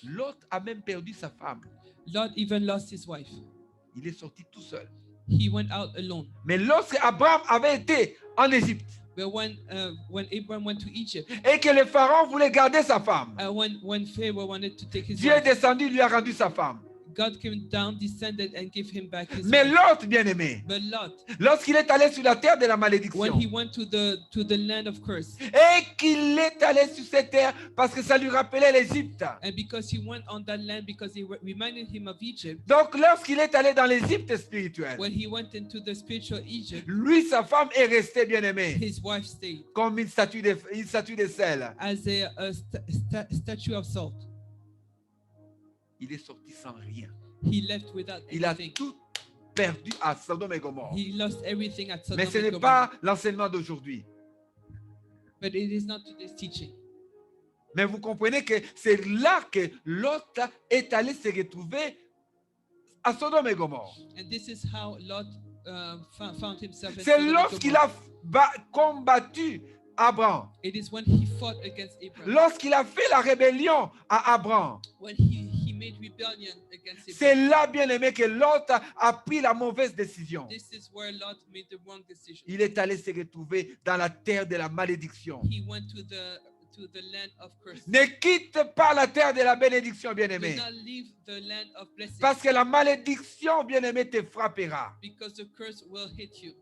Lot a même perdu sa femme. Lot even lost his wife. Il est sorti tout seul. He went out alone. Mais lorsque Abraham avait été en Égypte But when Abraham went to Egypt, et que le pharaon voulait garder sa femme, when Pharaoh wanted to take his Dieu est wife, descendu, lui a rendu sa femme. God came down, descended, and gave him back his Mais wife. Lot, bien aimé, But Lot, lorsqu'il est allé sur la terre de la when malédiction he went to the land of curse, et qu'il est allé sur cette terre parce que ça lui rappelait l'Égypte. and because he went on that land, because it reminded him of Egypt, Donc lorsqu'il est allé dans l'Égypte spirituelle, when he went into the spiritual Egypt, lui, sa femme est restée, bien aimée, his wife stayed comme une statue de sel. as a statue of salt. Il est sorti sans rien. He left without Il a anything. tout perdu à Sodome et Gomorrhe. He lost everything at Sodom Mais ce and n'est Gomorrah. pas l'enseignement d'aujourd'hui. But it is not today's teaching. Mais vous comprenez que c'est là que Lot est allé se retrouver à Sodome et Gomorre. And this is how Lot found himself in C'est Sodom and lorsqu'il Gomorrah. a combattu Abraham, It is when he fought against Abraham, lorsqu'il a fait la rébellion à Abraham. when he made rebellion against C'est Abraham. là, bien aimé, que Lot a pris la mauvaise décision. This is where Lot made the wrong decision. Il est allé se retrouver dans la terre de la malédiction. He went to the land of curse. Ne quitte pas la terre de la bénédiction, bien Do aimé. not leave the land of blessing, Parce que la malédiction, bien aimé, te frappera. because the curse will hit you.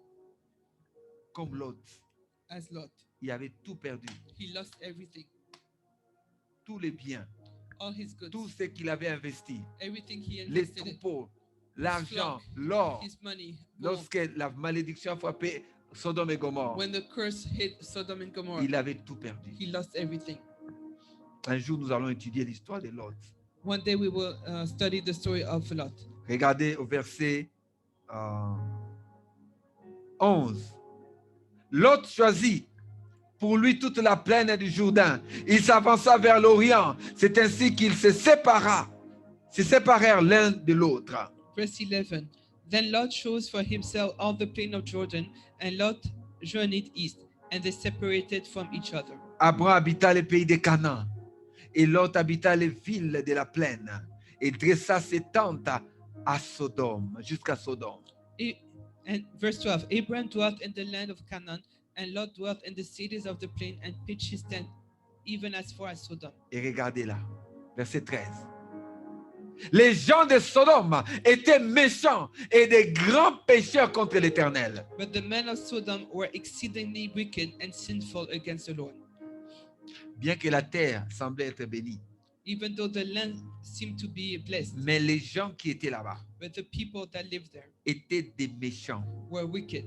Comme Lot, As Lot, il avait tout perdu. he lost everything, Tous les biens, all his goods, tout ce qu'il avait investi. everything he Les invested in, troupeaux, l'argent, flock, l'or. his money, gold. Lorsque la malédiction a frappé Sodome et Gomorre, When the curse hit Sodom and Gomorrah, il avait tout perdu. he lost everything. Un jour, nous allons étudier l'histoire de Lot. One day we will study the story of Lot. Regardez au verset 11. Lot choisit pour lui toute la plaine du Jourdain. Il s'avança vers l'Orient. C'est ainsi qu'ils se séparèrent l'un de l'autre. Verse 11. Then Lot chose for himself all the plain of Jordan, and Lot journeyed east, and they separated from each other. Abraham habita le pays de Canaan, et Lot habita les villes de la plaine, et dressa ses tentes à Sodome, jusqu'à Sodome. And verse 12. Abraham dwelt in the land of Canaan, and Lot dwelt in the cities of the plain, and pitched his tent even as far as Sodom. Et regardez là, verset 13. Les gens de Sodome étaient méchants et des grands pécheurs contre l'Éternel. But the men of Sodom were exceedingly wicked and sinful against the Lord. Bien que la terre semblait être bénie, Even though the land seemed to be blessed, mais les gens qui étaient là-bas but the people that lived there étaient des méchants were wicked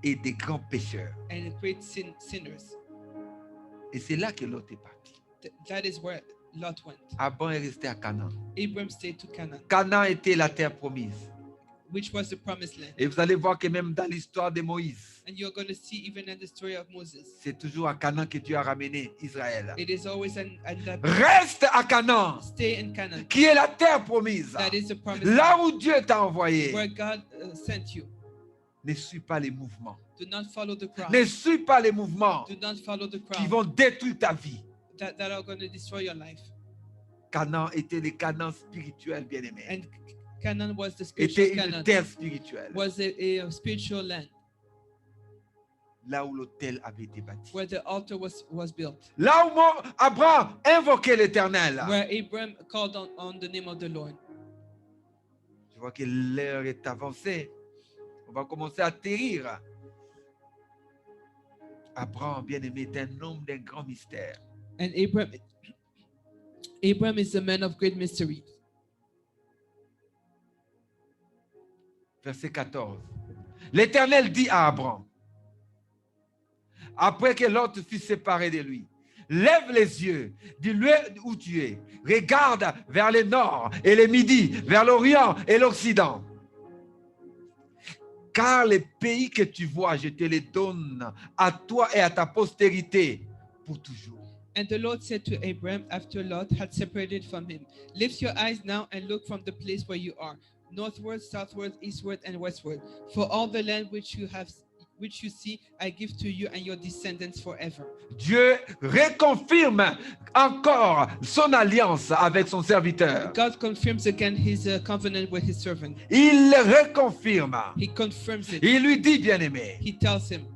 et des grands pécheurs. and great sinners. Et c'est là que Lot est parti. That is where Lot went. Abraham est resté à Canaan. Abraham stayed to Canaan, Canaan était la terre promise. which was the promised land. Et vous allez voir que même dans l'histoire de Moïse, And you're going to see even in the story of Moses, c'est toujours à Canaan que Dieu a ramené Israël. it is always that Reste à Canaan, stay in Canaan. qui est la terre promise. That is the promised Là land où Dieu t'a envoyé. where God sent you. Ne suis pas les mouvements. Do not follow the crowd. Ne suis pas les mouvements Do not follow the qui crowd vont détruire ta vie. that are going to destroy your life. Canaan était le Canaan spirituel, bien-aimé. And Canaan was the spiritual Était une Canaan, terre spirituelle. was a spiritual land Là où l'autel avait été bâti. where the altar was built, Là où Abraham invoquait l'Éternel. where Abraham called on the name of the Lord. Je vois que l'heure est avancée. On va commencer à atterrir. Abraham, bien-aimé, est un homme d'un grand mystère. And Abraham is a man of great mystery. Verset 14. L'Éternel dit à Abraham, après que l'autre fut séparé de lui. Lève les yeux du lieu où tu es. Regarde vers le nord et le midi, vers l'orient et l'occident. Car les pays que tu vois, je te les donne à toi et à ta postérité pour toujours. And the Lord said to Abram, after Lot had separated from him, lift your eyes now and look from the place where you are, northward, southward, eastward, and westward. For all the land which you see, I give to you and your descendants forever. Dieu reconfirme encore son alliance avec son serviteur. God confirms again his covenant with his servant. Il le reconfirme. He confirms it. Il lui dit, bien-aimé, He tells him,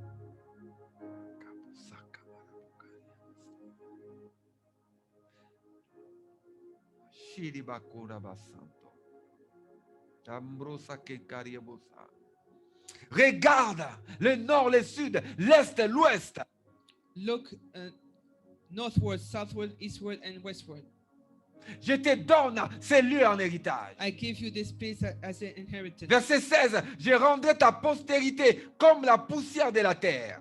regarde le nord, le sud, l'est, l'ouest. look northward, southward, eastward, and westward. Je te donne ces lieux en héritage. I give you this place as an inheritance. Verset 16, je rendrai ta postérité comme la poussière de la terre.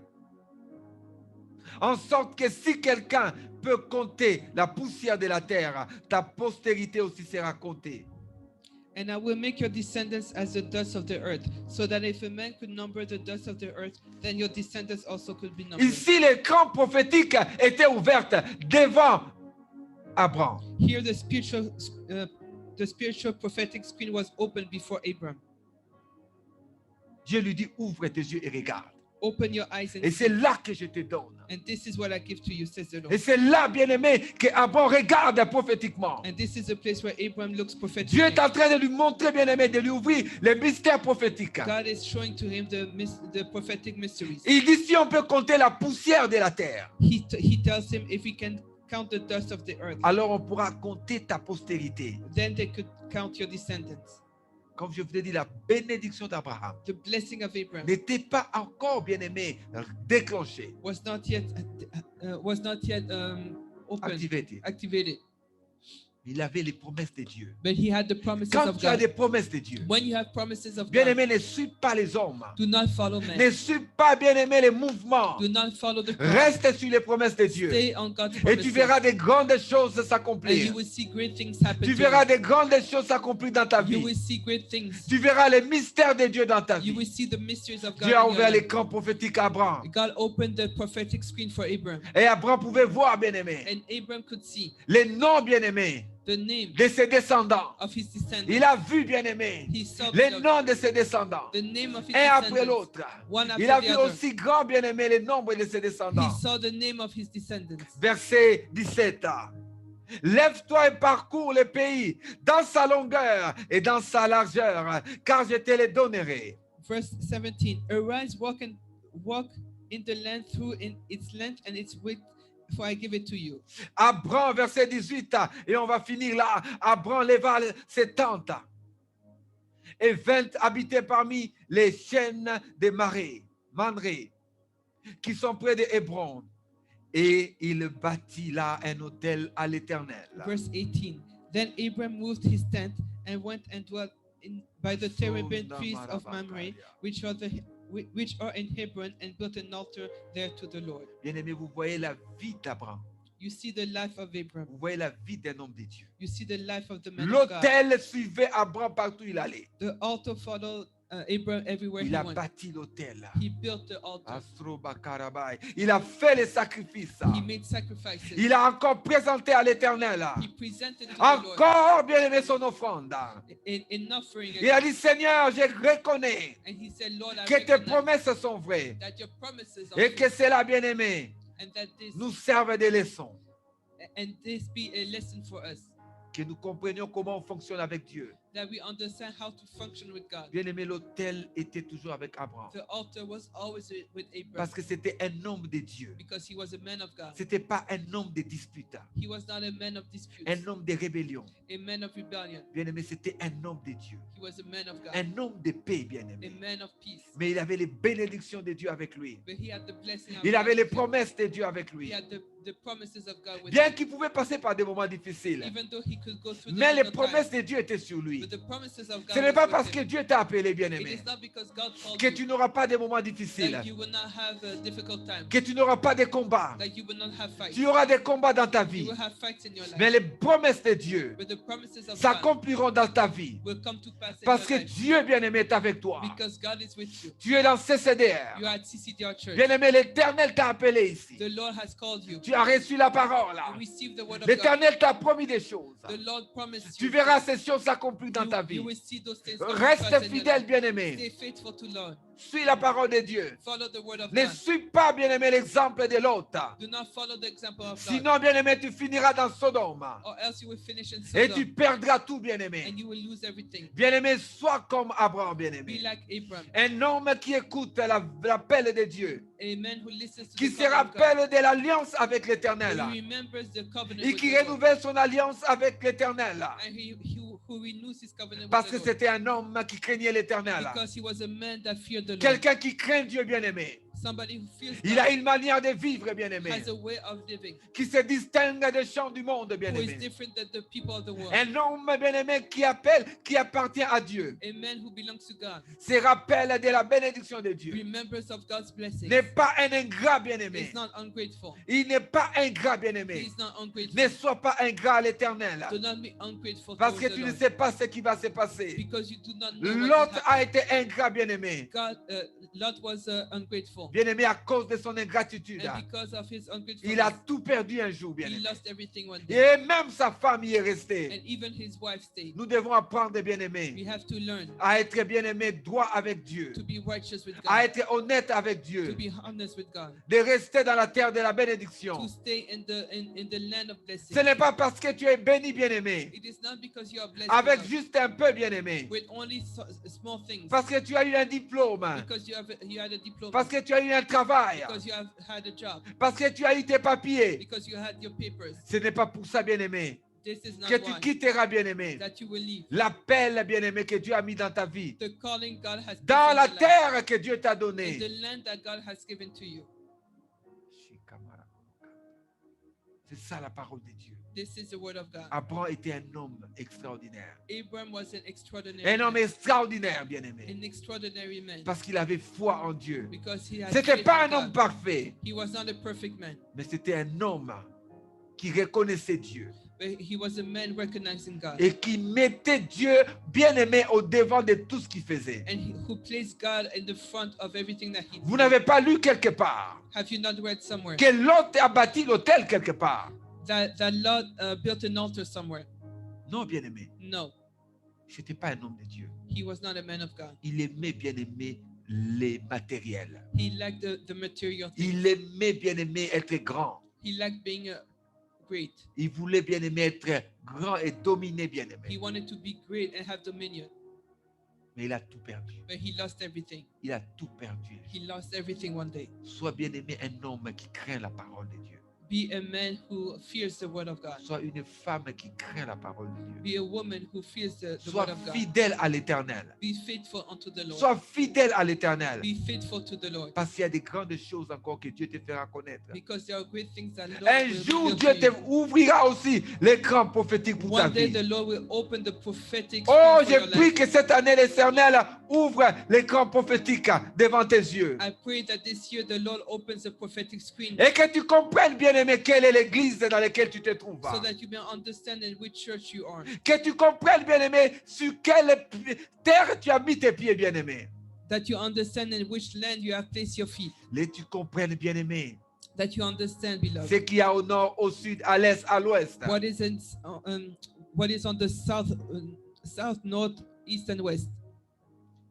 En sorte que si quelqu'un peut compter la poussière de la terre, ta postérité aussi sera comptée. And I will make your descendants as the dust of the earth, so that if a man could number the dust of the earth, then your descendants also could be numbered. Ici, l'écran prophétique était ouvert devant Abraham. Here the spiritual prophetic screen was open before Abram. Dieu lui dit, ouvre tes yeux et regarde. Open your eyes and Et c'est là que je te donne. And this is what I give to you, says the Lord. Et c'est là, bien-aimé, qu'Abraham regarde prophétiquement. And this is the place where Abraham looks prophetically. Dieu est en train de lui montrer, bien-aimé, de lui ouvrir les mystères prophétiques. God is showing to him the prophetic mysteries. Il dit, si on peut compter la poussière de la terre, He tells him if he can count the dust of the earth, alors on pourra compter ta postérité. then they could count your descendants. Comme je vous ai dit, la bénédiction d'Abraham The blessing of Abraham n'était pas encore, bien-aimé, déclenchée, was not yet open, activated. Il avait les promesses de Dieu. But he had the promises Quand of tu as God. des promesses de Dieu, When you have promises of God, bien-aimé, ne suis pas les hommes. do not follow men. Ne suis pas, bien-aimé, les mouvements. Do not follow the crowd. Reste sur les promesses de Dieu. Stay on God's Et promises. tu verras des grandes choses And s'accomplir. you will see great things happen Tu to verras you. des grandes choses s'accomplir dans ta You will vie. see great things. Tu verras les mystères de Dieu dans ta You will vie. see the mysteries of God. Dieu a in your ouvert life. l'écran prophétique à Abraham. God opened the prophetic screen for Abraham. Et Abraham pouvait voir, bien-aimé, And Abraham could see les noms, bien-aimés, the name de ses descendants. of his descendants. Il a vu, bien-aimé, He saw les the noms de ses descendants. name of his Un après descendants. l'autre. One after Il a the vu other. aussi grand, bien-aimé, les nombres de ses He descendants. saw the name of his descendants. Verset 17. Lève-toi et parcours le pays dans sa longueur et dans sa largeur, car je te les donnerai. Verse 17. Arise, walk in the land through in its length and its width, for I give it to you. Abraham, verset 18, et on va finir là. Abraham leva ses tentes et vint habiter parmi les chaînes des Manré, qui sont près de Hébron. Et il bâtit là un autel à l'Éternel. Verse 18. Then Abram moved his tent and went and dwelt by the terebinth trees of Mamre, which are in Hebron, and built an altar there to the Lord. Bien-aimé, vous voyez la vie d'Abraham. You see the life of Abram. Vous voyez la vie d'un homme de Dieu. You see the life of the man of God. L'autel suivait Abraham partout où il allait. The altar followed Abram everywhere Il he a went. bâti l'autel. He built the altar. Astroba Karabai. Il a fait les sacrifices. He made sacrifices. Il a encore présenté à l'Éternel. He presented to the Lord Encore bien aimé son offrande. in offering. Il a dit, Seigneur, je reconnais And he said, Lord, I que tes recognize promesses sont vraies that your promises are et que true, cela, bien aimé, and that this nous serve de leçons. be a lesson for us, Que nous comprenions comment on fonctionne avec Dieu. that we understand how to function with God. Bien aimé, l'autel était toujours avec Abraham. The altar was always with Abraham Parce que c'était un homme de Dieu. because he was a man of God. Ce n'était pas un homme de dispute, He was not a man of disputes, un homme de rébellion. a man of rebellion. Bien aimé, c'était un homme de Dieu. He was a man of God, Un homme de paix, bien a aimé. man of peace. Mais il avait les bénédictions de Dieu avec lui. But he had the blessing of Il God avait les with him. promesses de Dieu avec He lui. had the promises of God with Bien him. qu'il pouvait passer par des moments difficiles. Even though he could go through the Mais les difficult promesses times, de Dieu étaient sur lui. lui. But the promises of God Ce n'est was pas with parce him. que Dieu t'a appelé, It bien-aimé, is not because God called que you tu n'auras pas de moments difficiles, that you will not have difficult times, que tu n'auras pas de combats. that you will not have fights. Tu auras des combats dans ta You vie. will have fights in your life. Mais les promesses de Dieu But the promises of God s'accompliront dans ta vie. will come to pass in Parce que your life Dieu, bien-aimé, est avec toi. because God is with you. Tu es dans CCDR. You are at CCDR Church. Bien-aimé, l'Éternel t'a appelé ici. The Lord has called you. Tu as reçu la parole. You receive the word of God. L'Éternel t'a promis des choses. The Lord promised Tu you. verras ces choses s'accomplir dans ta You vie. will see those things come to Reste pass in your fidèle, life. bien-aimé. Stay faithful to Lord. Suis la parole de Dieu. Follow the word of Ne God. suis pas, bien-aimé, l'exemple de l'autre. Do not follow the example of God, Sinon, bien-aimé, tu finiras dans Sodome. or else you will finish in Et tu Sodom perdras tout, bien-aimé. and you will lose everything. Bien-aimé, sois comme Abraham, Be bien-aimé. like Abram, Un homme qui écoute l'appel de Dieu. a man who listens to Qui the se call of God, rappelle de l'alliance avec who l'Éternel. remembers the covenant Et with qui the Lord, renouvelle son alliance avec l'Éternel. and who renews his covenant Parce with que the Lord, c'était un homme qui craignait l'Éternel. because he was a man that feared the Lord. Quelqu'un qui craint Dieu, bien-aimé. Somebody who fears Il God a une manière de vivre, bien-aimé. has a way of living Qui se distingue des gens du monde, who is bien-aimé. different than the people of the world. Un homme, bien-aimé, qui appelle, qui appartient à Dieu. A man who belongs to God, Se rappelle de la bénédiction de Dieu. remembers of God's blessings, N'est pas un ingrat, bien-aimé. is not ungrateful. Il n'est pas ingrat, He bien-aimé. is not ungrateful. Ne sois pas ingrat à l'Éternel. Do not be ungrateful Parce towards que the tu ne Lord, sais pas ce qui va se passer. because you do not know what Lot will a happen. été ingrat, bien-aimé. Lot was ungrateful, Bien-aimé, à cause de son ingratitude. and because of his Il a ungratefulness, tout perdu un jour, he bien-aimé. lost everything one day, Et même sa femme y est restée. and even his wife stayed. Nous devons apprendre, We bien-aimé, have to learn à être bien-aimé droit avec Dieu. to be righteous with À God, être honnête avec to Dieu. be honest with God, De rester dans la terre de la bénédiction. to stay in the land of blessing. Ce n'est pas parce que tu es béni, bien-aimé. It is not because you are blessed Avec with juste un peu, bien-aimé. only small things, Parce que tu as eu un diplôme. because you had a diploma, Parce que tu as eu un travail. because you have had a job, Parce que tu as eu tes papiers. because you had your papers. Ce n'est pas pour ça, bien-aimé, This is not que tu why quitteras, bien-aimé, that you will leave. l'appel, bien-aimé, que Dieu a mis dans ta vie. The calling God has Dans given la your life, terre que Dieu t'a in donnée. the land that God has given to you. C'est ça la parole de Dieu. This is the word of God. Abraham était un homme extraordinaire. Abraham was an extraordinary Un homme man, extraordinaire, bien-aimé. an extraordinary man, Parce qu'il avait foi en Dieu. because he had C'était faith pas in un homme God. parfait, He was not a perfect man, mais c'était un homme qui reconnaissait Dieu but he was a man recognizing God, et qui mettait Dieu, bien-aimé, au devant de tout ce qu'il faisait. and who placed God in the front of everything that he Vous did. n'avez pas lu quelque part Have you not read somewhere que Lot a bâti l'hôtel quelque part? that Lot built an altar somewhere? Non, bien-aimé, No, ce n'était pas un homme de Dieu. he was not a man of God. Il aimait, bien-aimé, les matériels. He liked the material things. Il aimait, bien-aimé, être grand. He liked being great. Il voulait, bien-aimé, être grand et dominer, He bien-aimé. wanted to be great and have dominion, Mais il a tout perdu. but he lost everything. Il a tout perdu. He lost everything one day. Sois, bien-aimé, un homme qui craint la parole de Dieu. Be a man who fears the word of God. Sois une femme qui craint la parole de Dieu. Be a woman who fears the Sois word of God. fidèle à l'Éternel. Be faithful unto the Lord. Sois fidèle à l'Éternel. Be faithful to the Lord. Parce qu'il y a des grandes choses encore que Dieu te fera connaître. Because there are great things that Lord Un will jour, reveal Dieu to te you. ouvrira aussi l'écran prophétique pour ta One day vie. the Lord will open the prophetic Oh, screen for your je prie life. que cette année, l'Éternel ouvre l'écran prophétique devant tes yeux. I pray that this year the Lord opens the prophetic screen Et que tu comprennes, bien-aimé, quelle est l'église dans laquelle tu te trouves. so that you may understand in which church you are. Que tu comprennes, bien-aimé, sur quelle terre tu as mis tes pieds, bien-aimé. That you understand in which land you have placed your feet. Et tu comprennes, bien-aimé, That you understand, beloved, ce qu'il y a au nord, au sud, à l'est, à l'ouest. what is on the south, north, east, and west.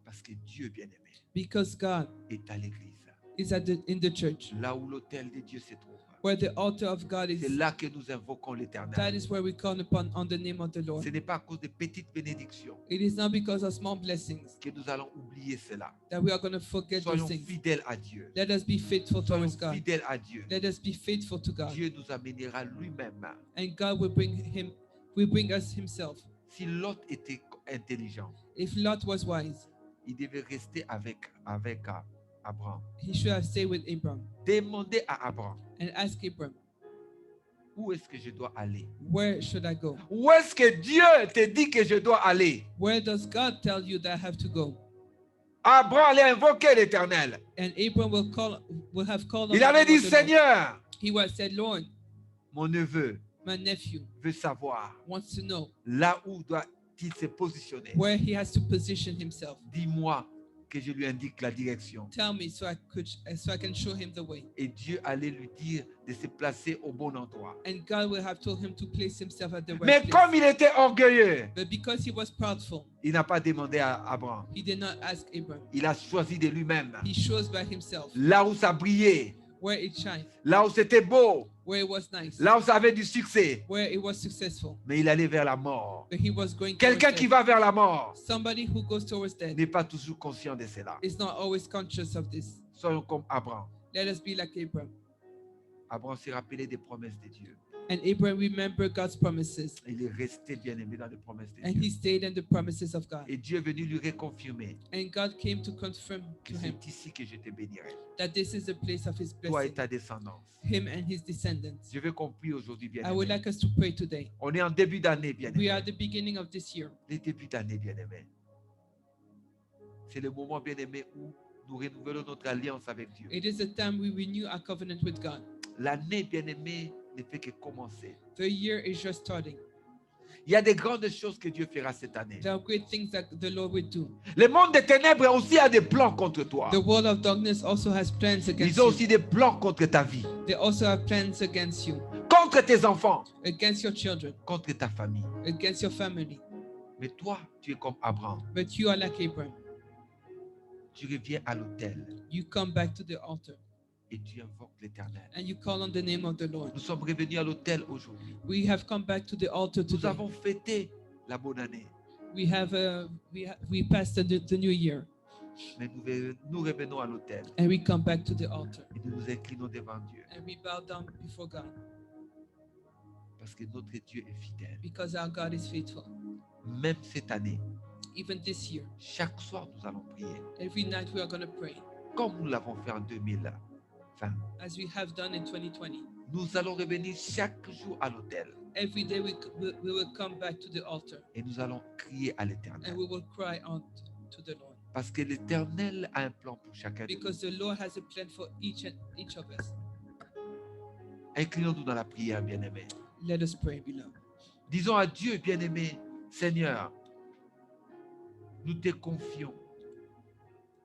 Parce que Dieu, bien-aimé, Because God est à l'église. is in the church, Là où l'autel de Dieu se trouve. where the altar of God C'est is. là que nous invoquons That l'Éternel. is where we call upon on the name of the Lord. Ce n'est pas à cause de petites bénédictions It is not because of small blessings que nous allons oublier cela. that we are going to forget those Soyons things. fidèles à Dieu. Let us be faithful Soyons towards God. fidèles à Dieu. Let us be faithful to God, Dieu nous amènera lui-même. and God will bring us Himself. Si Lot était intelligent, If Lot was wise, il devait rester avec Abraham. he should have stayed with Abraham Demandez à Abraham, and ask Abraham, où est-ce que je dois aller? Where should I go? Où est-ce que Dieu te dit que je dois aller? Where does God tell you that I have to go? Abraham allait invoquer l'Éternel. And Abram will have called on Il the avait name dit, of the Lord. Seigneur, He would have said, Lord, mon neveu my nephew veut savoir wants to know là où doit-il se positionner. where he has to position himself. Dis-moi que je lui indique la direction. Tell me so I can show him the way. Et Dieu allait lui dire de se placer au bon endroit. And God will have told him to place himself at the right Mais place. comme il était orgueilleux, But because he was proudful, il n'a pas demandé à Abraham. he did not ask Abram. Il a choisi de lui-même. He chose by himself Là où ça brillait, where it shined, là où c'était beau, where it was nice, là où ça avait du succès. where it was successful. Mais il allait vers la mort. But he was going towards Quelqu'un qui death. va vers la mort Somebody who goes towards death n'est pas toujours conscient de cela. is not always conscious of this. Soyons comme Abraham. Let us be like Abram. Abraham s'est rappelé des promesses de Dieu. And Abram remembered God's promises, Il est resté bien aimé dans les promesses de and Dieu. he stayed in the promises of God. Et Dieu est venu lui reconfirmer And God came to confirm que to him c'est ici que je te bénirai. that this is the place of his Toi et blessing, ta descendance. him and his descendants. Je veux qu'on prie aujourd'hui, bien I would aimé. like us to pray today. On est en début d'année, bien We are aimé. at the beginning of this year. Les débuts d'année, bien aimé. C'est le moment, bien aimé, où nous renouvelons notre alliance avec Dieu. It is the time we renew our covenant with God. L'année, bien aimé, ne fait que commencer. The year is just starting. Il y a des grandes choses que Dieu fera cette année. There are great things that the Lord will do. Le monde des ténèbres aussi a des plans contre toi. The world of darkness also has plans against Ils ont you. aussi des plans contre ta vie, They also have plans against you, contre tes enfants, against your children, contre ta famille. against your family. Mais toi, tu es comme Abraham. But you are like Abram. Tu reviens à l'autel You come back to the altar et tu invoques l'Éternel. and you call on the name of the Lord. Nous sommes revenus à l'autel aujourd'hui. We have come back to the altar Nous today. avons fêté la bonne année. We passed the new year Mais nous revenons à l'autel and we come back to the altar et nous nous inclinons devant Dieu. and we bow down before God Parce que notre Dieu est fidèle. because our God is faithful. Même cette année, Even this year, chaque soir, nous allons prier. every night we are going to pray Comme nous l'avons fait en 2020. as we have done in 2020. Nous allons revenir chaque jour à l'autel Every day we will come back to the altar et nous allons crier à and l'Éternel. we will cry out to the Lord Parce que l'Éternel a un plan pour chacun de nous. because the Lord has a plan for each of us. Inclinons-nous dans la prière, bien-aimé. Let us pray, beloved. Disons à Dieu, bien-aimé, Seigneur, nous te confions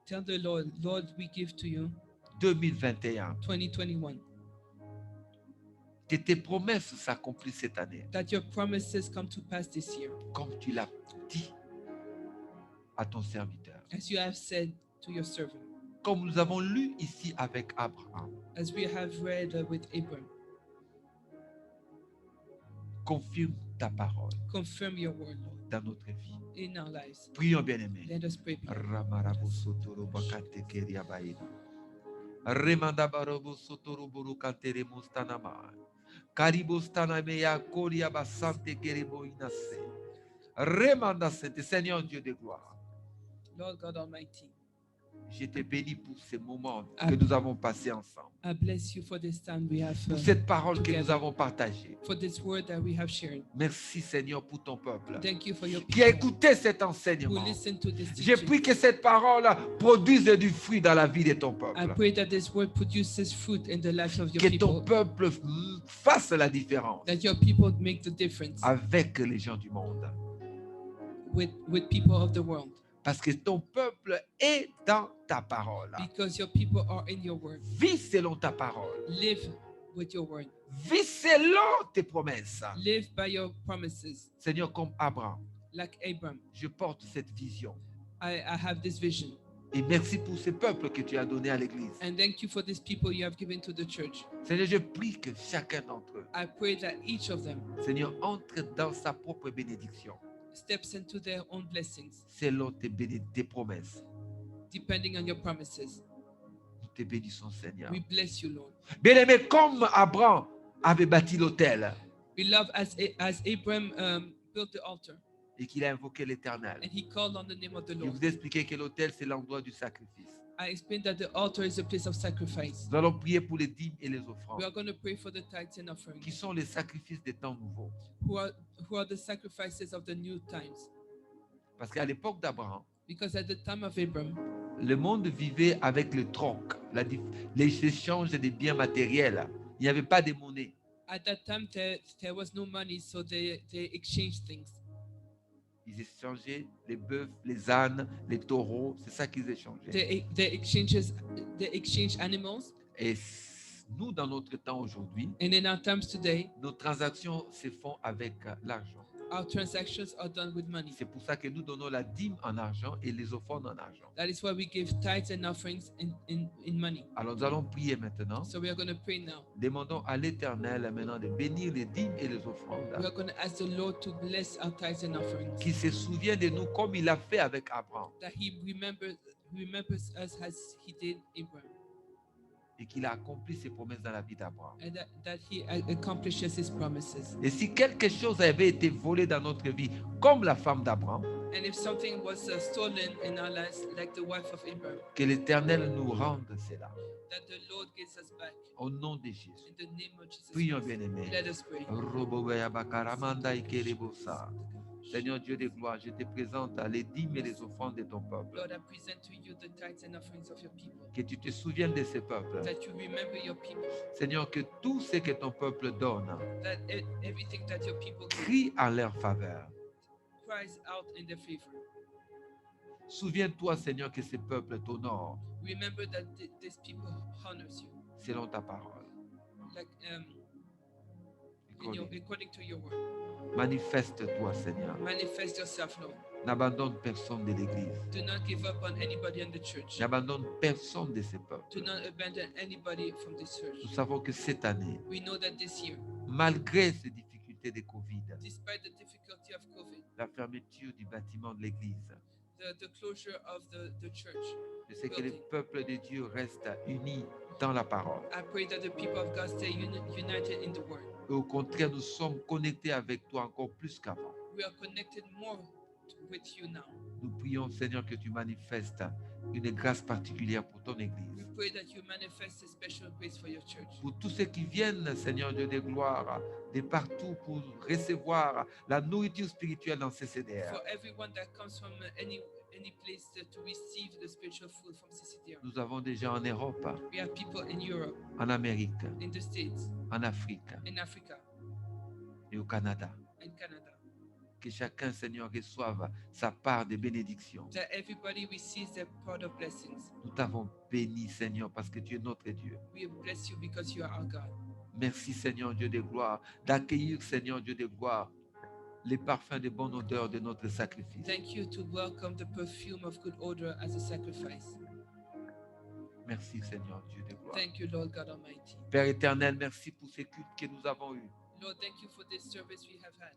Tell the Lord, Lord, we give to you 2021. 2021, Que tes promesses s'accomplissent cette année. that your promises come to pass this year, Comme tu l'as dit à ton serviteur. as you have said to your servant, Comme nous avons lu ici avec Abraham. as we have read with Abram. Confirme ta parole Confirm your word, Lord, dans notre vie. in our lives. Prions, bien-aimé. Let us pray, beloved. Ramarabu sotoro bakate keria baina. Remanda barobu sotoro burukatere mustanama. Karibu stanameya koria basante kerebo inase. Remanda sente, Seigneur Dieu de gloire. Lord God Almighty, Je te bénis pour ces moments que Amen. nous avons passés ensemble. I bless you for this time we have, Pour cette parole que nous together. avons partagée. For this word that we have shared. Merci Seigneur pour ton peuple Thank you for your qui a people écouté cet who enseignement. listen to this Je teaching. prie que cette parole produise du fruit dans la vie de ton I peuple. pray that this word produces fruit in the life of your Que ton people, peuple fasse la différence that your people make the difference avec les gens du monde. with people of the world, Parce que ton peuple est dans ta parole. because your people are in your word. Vis selon ta parole. Live with your word. Vis selon tes promesses. Live by your promises, Seigneur, comme Abraham, like Abram. je porte cette vision. I have this vision, Et merci pour ce peuple que tu as donné à l'Église. and thank you for these people you have given to the church. Seigneur, je prie que chacun d'entre eux, I pray that each of them Seigneur, entre dans sa propre bénédiction, steps into their own blessings, selon tes promesses. depending on your promises. Nous te bénissons, Seigneur. We bless you, Lord. Bien-aimé, comme Abraham avait bâti l'autel Beloved, as Abram built the altar et qu'il a invoqué l'Éternel, and he called on the name of the je Lord. vous ai expliqué que l'autel, c'est l'endroit du sacrifice. I explained that the altar is a place of sacrifice. Nous allons prier pour les dîmes et les We offrandes, are going to pray for the tithes and qui offerings, sont les sacrifices des temps nouveaux. who are the sacrifices of the new times. Parce qu'à l'époque d'Abraham, Because at the time of Abram, le monde vivait avec le troc, les échanges des biens matériels. Il n'y avait pas de monnaie. at that time there was no money, so they exchanged things. Ils échangeaient les bœufs, les ânes, les taureaux. C'est ça qu'ils échangeaient. They exchange animals. Et nous, dans notre temps aujourd'hui, And in our times today, nos transactions se font avec l'argent. our transactions are done with money. C'est pour ça que nous donnons la dîme en argent et les offrandes en argent. That is why we give tithes and offerings in money. Alors nous allons prier maintenant. So we are going to pray now. Demandons à l'Éternel maintenant de bénir les dîmes et les We offrandes. are going to ask the Lord to bless our tithes and offerings. Qu'il se souvienne de nous comme il l'a fait avec Abraham. That He remembers us as He did Abraham. Et qu'il a accompli ses promesses dans la vie d'Abraham. And that He accomplishes His promises. Et si quelque chose avait été volé dans notre vie, comme la femme d'Abraham, And if something was stolen in our lives, like the wife of Abraham, que l'Éternel nous rende cela. that the Lord gives us back. Au nom de Jésus. In the name of Jesus Prions, Christ. bien-aimés. Let us pray. Seigneur Dieu de gloire, je te présente les dîmes et les offrandes de ton peuple. Lord, I present to you the tithes and offerings of your people. Que tu te souviennes de ce peuple. That you remember your people. Seigneur, que tout ce que ton peuple donne That everything that your people give crie en leur faveur. cries out in their favor. Souviens-toi, Seigneur, que ce peuple t'honore Remember that these people honors you, selon ta parole. like according to your word. Manifeste-toi, Seigneur. Manifest yourself, Lord. N'abandonne personne de l'Église. Do not give up on anybody in the church. N'abandonne personne de ce Do peuple. not abandon anybody from this church. Nous savons que cette année, We know that this year, malgré ces difficultés de Covid, despite the difficulty of COVID, la fermeture du bâtiment de l'Église, the closure of the church, je sais que le peuple de Dieu reste uni dans la parole. I pray that the people of God stay united in the word. Et au contraire, nous sommes connectés avec toi encore plus qu'avant. We are connected more with you now. Nous prions, Seigneur, que tu manifestes une grâce particulière pour ton We Église. pray that you manifest a special grace for your church. Pour tous ceux qui viennent, Seigneur Dieu de gloire, de partout pour recevoir la nourriture spirituelle dans ces CDR. For everyone that comes from any place to receive the spiritual food from CCDR. Nous avons des gens en Europe, We have people in Europe, en Amérique, in the States, en Afrique in Africa, et au Canada. in Canada. Que chacun, Seigneur, reçoive sa part de bénédiction. That everybody receives their part of blessings. Nous t'avons béni, Seigneur, parce que tu es notre Dieu. We bless you because you are our God. Merci, Seigneur Dieu de gloire, d'accueillir, Seigneur Dieu de gloire, les parfums de bonne odeur de notre sacrifice. Thank you to welcome the perfume of good odor as a sacrifice. Merci, Seigneur Dieu de gloire. Thank you, Lord God Almighty. Père éternel, merci pour ces cultes que nous avons eus. Lord, thank you for this service we have had.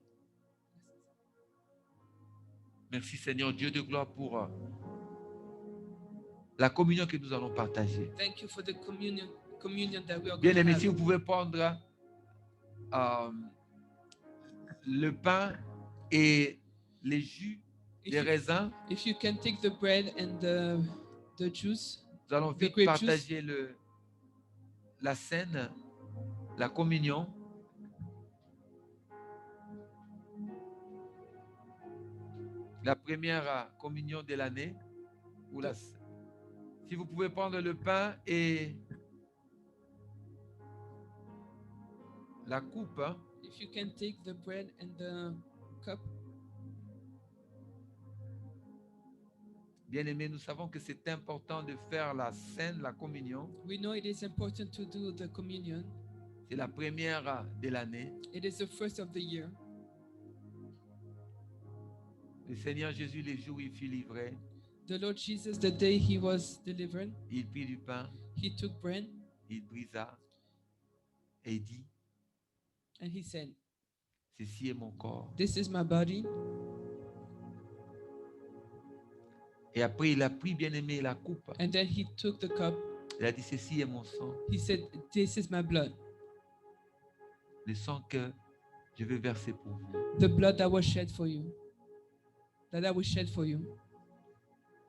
Merci, Seigneur Dieu de gloire, pour la communion que nous allons partager. Thank you for the communion that we are going Bien to aimé, have. si vous pouvez prendre le pain et les jus If des you, raisins, if you can take the bread and the juice, nous allons the vite grape juice. partager la scène, la communion. La première communion de l'année. Si vous pouvez prendre le pain et la coupe, hein. If you can take the bread and the cup. Bien-aimés, nous savons que c'est important de faire la scène, la communion. We know it is important to do the communion. C'est la première de l'année. It is the first of the year. Le Seigneur Jésus, les jours où il fut livré, The Lord Jesus, the day he was delivered, il prit du pain, he took bread il brisa et il dit, and he said, ceci est mon corps. "This is my body." Et après, il a pris, bien-aimé, la coupe. And then he took the cup. Il a dit, ceci est mon sang. He said, "This is my blood, Le sang que je vais verser pour vous. the blood that was shed for you, that I will shed for you.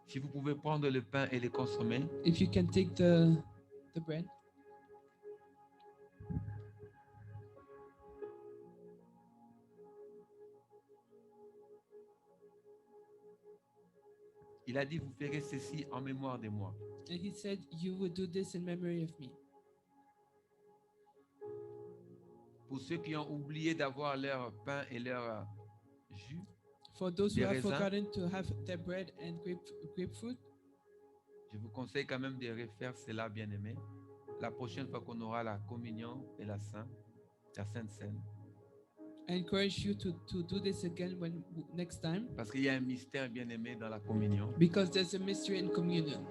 Si vous pouvez prendre le pain et le consommer. If you can take the bread. Il a dit, vous ferez ceci en mémoire de moi. And he said, you will do this in memory of me. Pour ceux qui ont oublié d'avoir leur pain et leur jus, For those who Des have raisins. forgotten to have their bread and grapefruit, je vous conseille quand même de refaire cela, bien-aimés. La prochaine fois qu'on aura la communion et la Sainte Seine. I encourage you to do this again next time, Parce qu'il y a un mystère, bien-aimé, dans la communion. because there's a mystery in communion.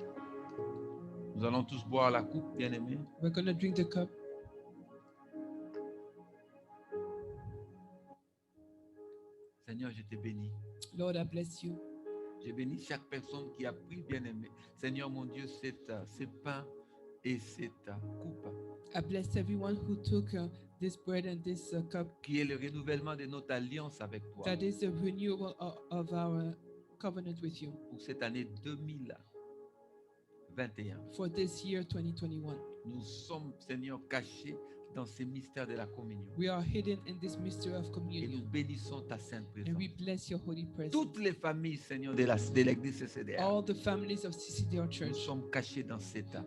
Nous allons tous boire la coupe, bien-aimés. We're going to drink the cup. Seigneur, je te bénis. Lord, I bless you. Je bénis chaque personne qui a pris, bien-aimé. Seigneur, mon Dieu, ce pain et cette coupe, I bless everyone who took this bread and this cup. qui est le renouvellement de notre alliance avec toi That is the renewal of our covenant with you pour cette année 2021. for this year 2021. Nous sommes, Seigneur, cachés dans ces mystères de la communion. We are hidden in this mystery of Et nous communion, bénissons ta sainte and we présence. bless your holy presence. Toutes les familles, Seigneur, de l'église CCDR, All the families of CCDR nous Church, sommes cachés dans cette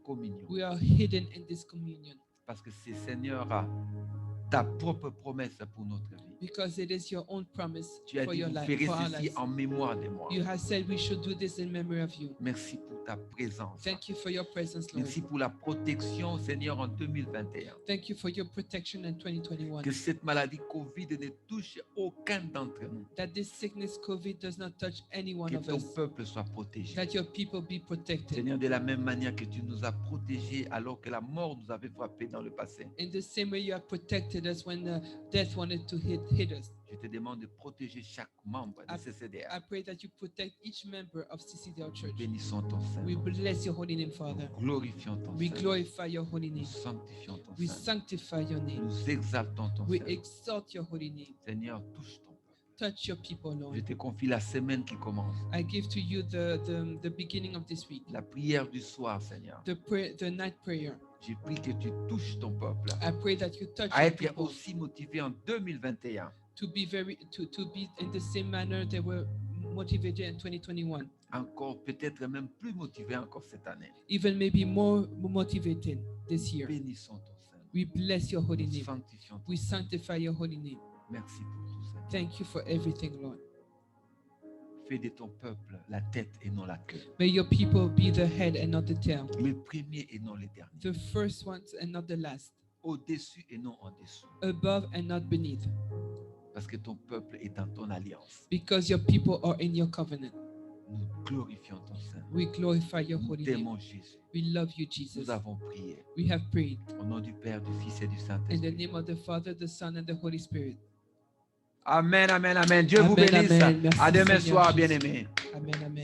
communion. we are hidden in this communion Parce que c'est, Seigneur, ta propre promesse pour notre vie. because it is your own promise Tu as for dit, your vous life, ferez for our ceci lives. en mémoire de moi. You have said we should do this in memory of you. Merci pour ta présence. Thank you for your presence, Lord. Merci pour la protection, Seigneur, en 2021. Thank you for your protection in 2021. Que cette maladie Covid ne touche aucun d'entre nous. That this sickness, COVID, does not touch any one Que of ton us. peuple soit protégé. That your people be protected. Seigneur, de la même manière que tu nous as protégés alors que la mort nous avait frappés dans le passé. In the same way you have protected us when death wanted to hit us. Je te demande de protéger chaque membre de I CCDR. pray that you protect each member of CCDR Nous Church. bénissons ton We Saint. bless your holy name, Father. Nous glorifions ton We Saint. glorify your holy Nous name. sanctifions ton We Saint. sanctify your name. Nous exaltons ton We Saint. exalt your holy name. Seigneur, touche ton peuple. Touch your people, Je Lord. te confie la semaine qui commence. I give to you the beginning of this week, La prière du soir, Seigneur. the night prayer. J'ai pris que tu touches ton peuple I pray that you touch à your être people aussi motivé en 2021, to be in the same manner they were motivated in 2021, encore peut-être même plus motivé encore cette année. even maybe more motivated this year. Bénissons ton Saint. We bless your holy Nous name. sanctifions ton We Saint. sanctify your holy name. Merci pour tout ça. Thank you for everything, Lord. Fais de ton peuple la tête et non la queue. May your people be the head and not the tail, Le premier et non le dernier. the first ones and not the last, Au-dessus et non en dessous. above and not beneath, Parce que ton peuple est dans ton alliance. because your people are in your covenant. Nous glorifions ton Saint. We glorify your Nous holy name. t'aimons Jésus. We love you, Jesus. Nous avons prié. We have prayed Au nom du Père, du Fils et du in the Saint-Esprit. name of the Father, the Son, and the Holy Spirit. Amen, amen, amen. Dieu vous Amen, bénisse. amen. Merci, À demain Seigneur soir, Jésus. bien-aimés. Amen, amen.